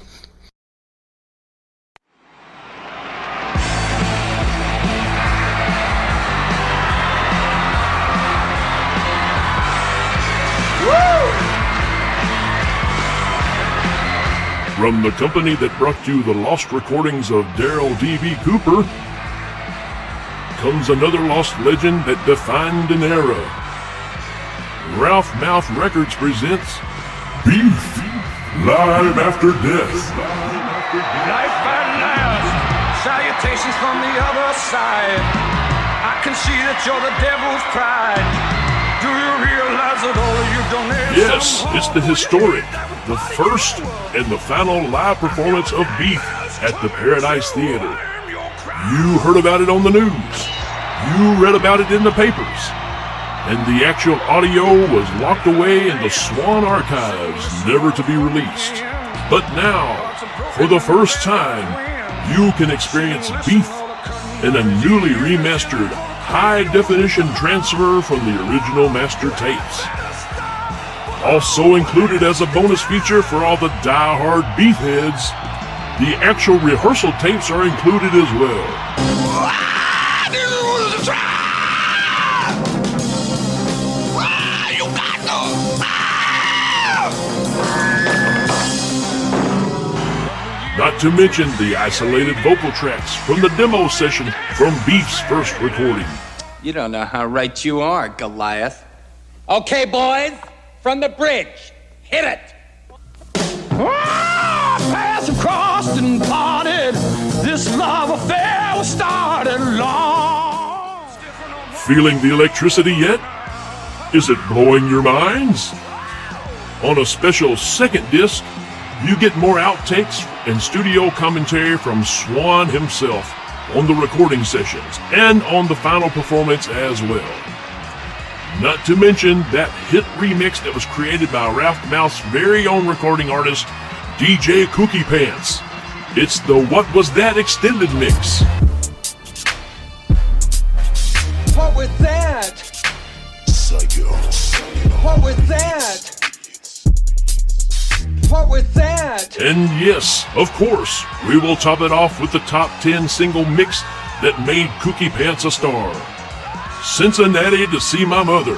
From the company that brought you the lost recordings of Daryl D.B. Cooper comes another lost legend that defined an era. Ralph Mouth Records presents Beef, Live After Death. Life at last, salutations from the other side. I can see that you're the devil's pride. Do you realize that all you've done is... Yes, it's the historic, the first and the final live performance of Beef at the Paradise Theater. You heard about it on the news. You read about it in the papers. And the actual audio was locked away in the Swan archives, never to be released. But now, for the first time, you can experience Beef in a newly remastered high-definition transfer from the original master tapes. Also included as a bonus feature for all the die-hard Beef heads, the actual rehearsal tapes are included as well. Not to mention the isolated vocal tracks from the demo session from Beef's first recording. You don't know how right you are, Goliath. Okay, boys, from the bridge, hit it! Paths have crossed and parted. This love affair was started long. Feeling the electricity yet? Is it blowing your minds? On a special second disc, you get more outtakes and studio commentary from Swan himself on the recording sessions and on the final performance as well. Not to mention that hit remix that was created by Ralph Mouth's very own recording artist, DJ Cookie Pants. It's the What Was That extended mix. What was that? Psycho. What was that? What was that? And yes, of course, we will top it off with the top 10 single mix that made Cookie Pants a star. Cincinnati to See My Mother.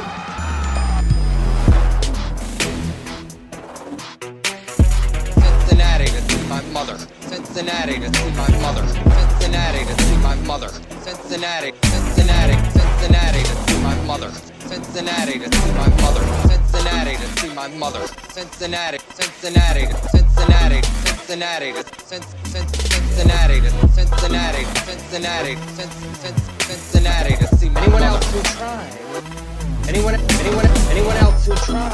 Cincinnati to see my mother. Cincinnati to see my mother. Cincinnati to see my mother. Cincinnati, Cincinnati, Cincinnati to see my mother. Cincinnati to see my mother. Cincinnati to see my mother. Cincinnati, Cincinnati, Cincinnati, Cincinnati, Cincinnati, Cincinnati, Cincinnati, Cincinnati to see my mother. Anyone else who tried? Anyone else who tried?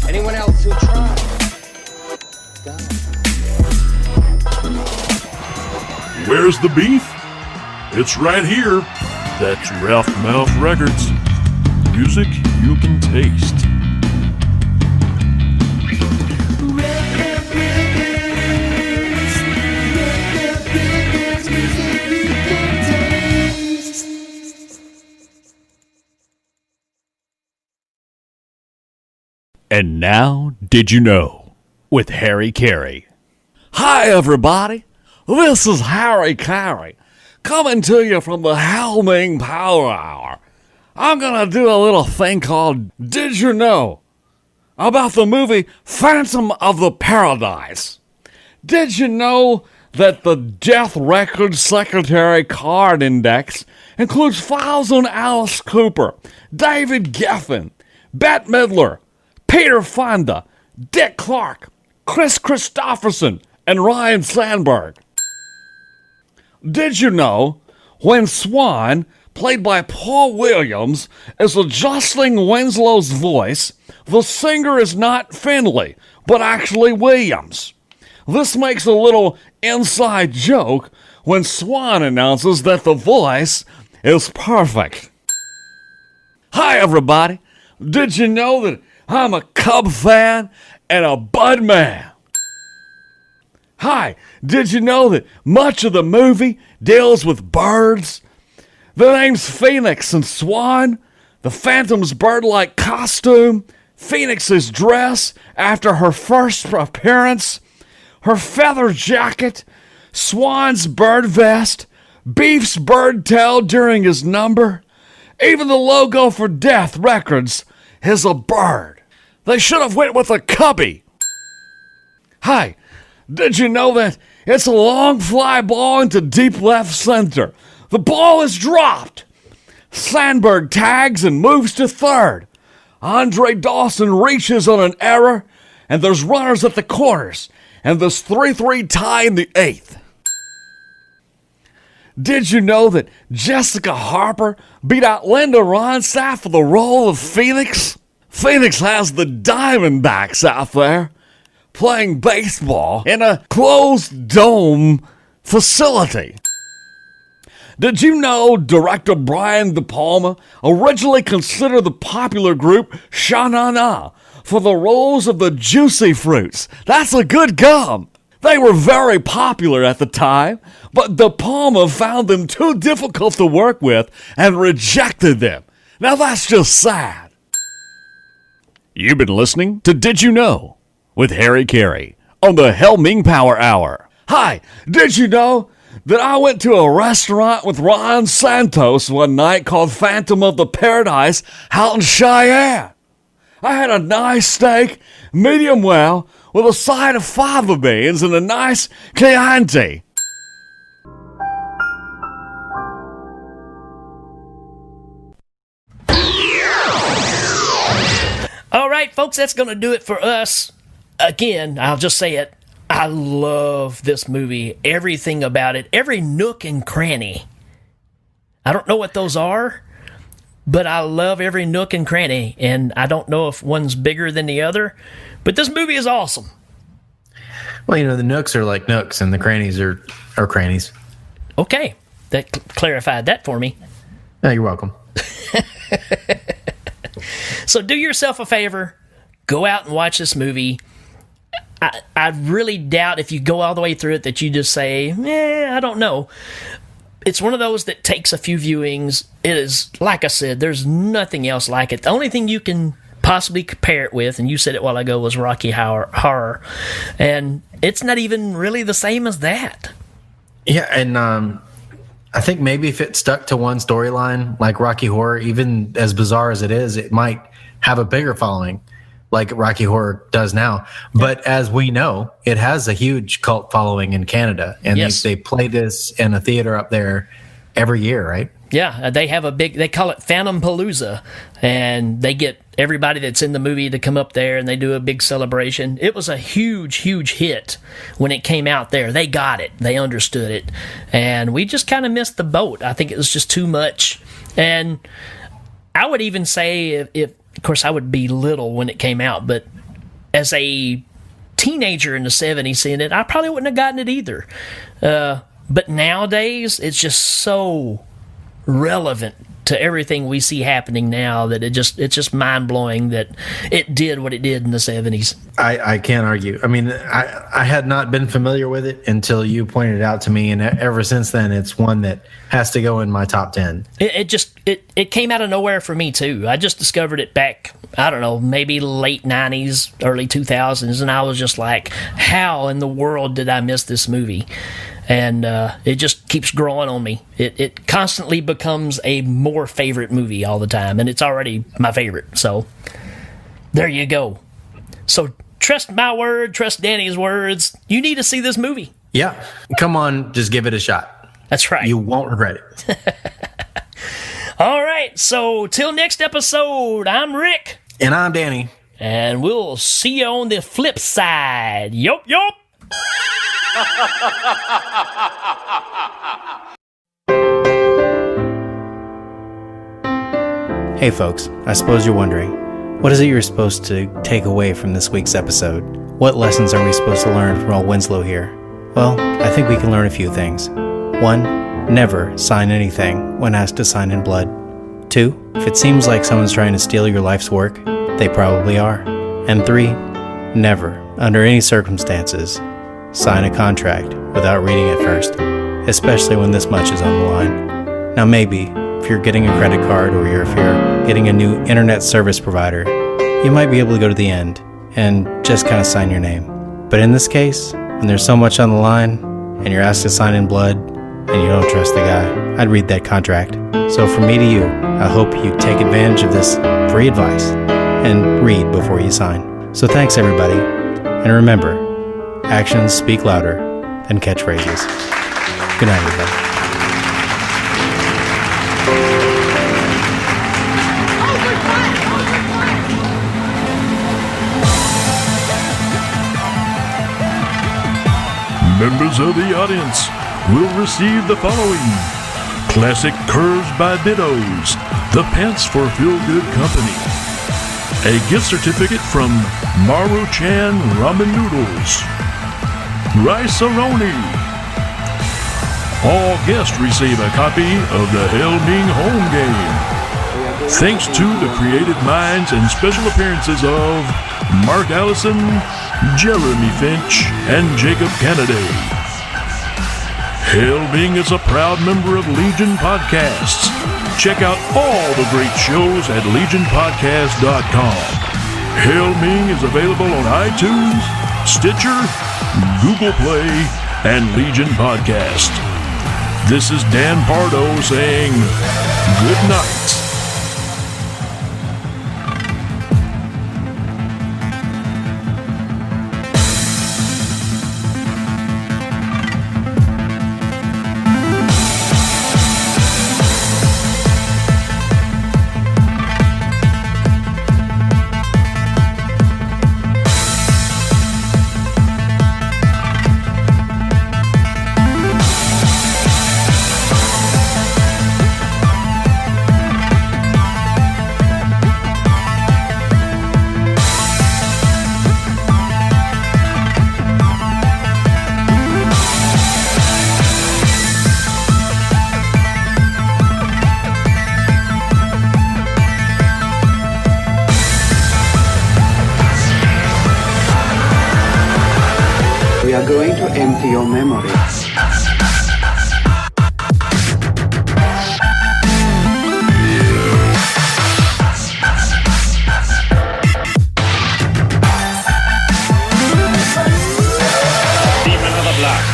Anyone else who tried? Where's the beef? It's right here. That's Ralph Mouth Records. Music you can taste. And now, Did You Know? With Harry Carey. Hi, everybody. This is Harry Carey, coming to you from the Hail Ming Power Hour. I'm going to do a little thing called Did You Know? About the movie Phantom of the Paradise. Did you know that the Death Record Secretary Card Index includes files on Alice Cooper, David Geffen, Bette Midler, Peter Fonda, Dick Clark, Chris Christopherson, and Ryan Sandberg? Did you know when Swan, played by Paul Williams, is adjusting Winslow's voice, the singer is not Finley, but actually Williams? This makes a little inside joke when Swan announces that the voice is perfect. Hi, everybody. Did you know that I'm a Cub fan and a Bud man? Hi, did you know that much of the movie deals with birds? The names Phoenix and Swan, the Phantom's bird-like costume, Phoenix's dress after her first appearance, her feather jacket, Swan's bird vest, Beef's bird tail during his number, even the logo for Death Records is a bird. They should have went with a cubby. Hi, did you know that it's a long fly ball into deep left center? The ball is dropped. Sandberg tags and moves to third. Andre Dawson reaches on an error, and there's runners at the corners, and there's 3-3 tie in the eighth. Did you know that Jessica Harper beat out Linda Ronstadt for the role of Phoenix? Phoenix has the Diamondbacks out there playing baseball in a closed dome facility. Did you know director Brian DePalma originally considered the popular group Sha Na Na for the roles of the Juicy Fruits? That's a good gum. They were very popular at the time, but DePalma found them too difficult to work with and rejected them. Now that's just sad. You've been listening to Did You Know? With Harry Carey on the Hail Ming Power Hour. Hi, did you know that I went to a restaurant with Ron Santos one night called Phantom of the Paradise out in Cheyenne? I had a nice steak, medium well, with a side of fava beans and a nice Chianti. All right, folks, that's going to do it for us. Again, I'll just say it. I love this movie. Everything about it. Every nook and cranny. I don't know what those are, but I love every nook and cranny. And I don't know if one's bigger than the other, but this movie is awesome. Well, you know, the nooks are like nooks and the crannies are crannies. Okay. That clarified that for me. Oh, you're welcome. So do yourself a favor. Go out and watch this movie. I really doubt if you go all the way through it that you just say, I don't know. It's one of those that takes a few viewings. It is, like I said, there's nothing else like it. The only thing you can possibly compare it with, and you said it a while ago, was Rocky Horror. And it's not even really the same as that. Yeah, and I think maybe if it stuck to one storyline, like Rocky Horror, even as bizarre as it is, it might have a bigger following, like Rocky Horror does now. But as we know, it has a huge cult following in Canada. And yes, they play this in a theater up there every year, right? Yeah, they have they call it Phantom Palooza. And they get everybody that's in the movie to come up there and they do a big celebration. It was a huge, huge hit when it came out there. They got it. They understood it. And we just kind of missed the boat. I think it was just too much. And I would even say if of course, I would be little when it came out, but as a teenager in the 70s seeing it, I probably wouldn't have gotten it either. But nowadays, it's just so relevant to everything we see happening now that it's just mind blowing that it did what it did in the 70s. I can't argue. I mean, I had not been familiar with it until you pointed it out to me, and ever since then, it's one that has to go in my top 10. It came out of nowhere for me too. I just discovered it back, I don't know, maybe late 90s, early 2000s, and I was just like, how in the world did I miss this movie? And it just keeps growing on me. It constantly becomes a more favorite movie all the time, and it's already my favorite. So there you go. So trust my word, trust Danny's words. You need to see this movie. Yeah. Come on, just give it a shot. That's right. You won't regret it. All right, so till next episode, I'm Rick. And I'm Danny. And we'll see you on the flip side. Yup, yup. Hey folks, I suppose you're wondering, what is it you're supposed to take away from this week's episode? What lessons are we supposed to learn from old Winslow here? Well, I think we can learn a few things. 1, never sign anything when asked to sign in blood. 2, if it seems like someone's trying to steal your life's work, they probably are. And 3, never, under any circumstances, sign a contract without reading it first, especially when this much is on the line. Now maybe, if you're getting a credit card or if you're getting a new internet service provider, you might be able to go to the end and just kind of sign your name. But in this case, when there's so much on the line and you're asked to sign in blood and you don't trust the guy, I'd read that contract. So from me to you, I hope you take advantage of this free advice and read before you sign. So thanks everybody, and remember, actions speak louder than catchphrases. Good night, everybody. Members of the audience will receive the following: classic curves by Dittos, the pants for feel-good company, a gift certificate from Maru-chan Ramen Noodles, Rice-A-Roni. All guests receive a copy of the Hail Ming home game. Thanks to the creative minds and special appearances of Mark Allison, Jeremy Finch, and Jacob Kennedy. Hail Ming is a proud member of Legion Podcasts. Check out all the great shows at legionpodcast.com. Hail Ming is available on iTunes, Stitcher, Google Play, and Legion Podcast. This is Dan Pardo saying good night. We are going to empty your memory. Demon of the Black.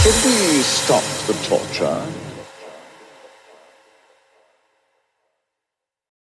Should we stop the torture?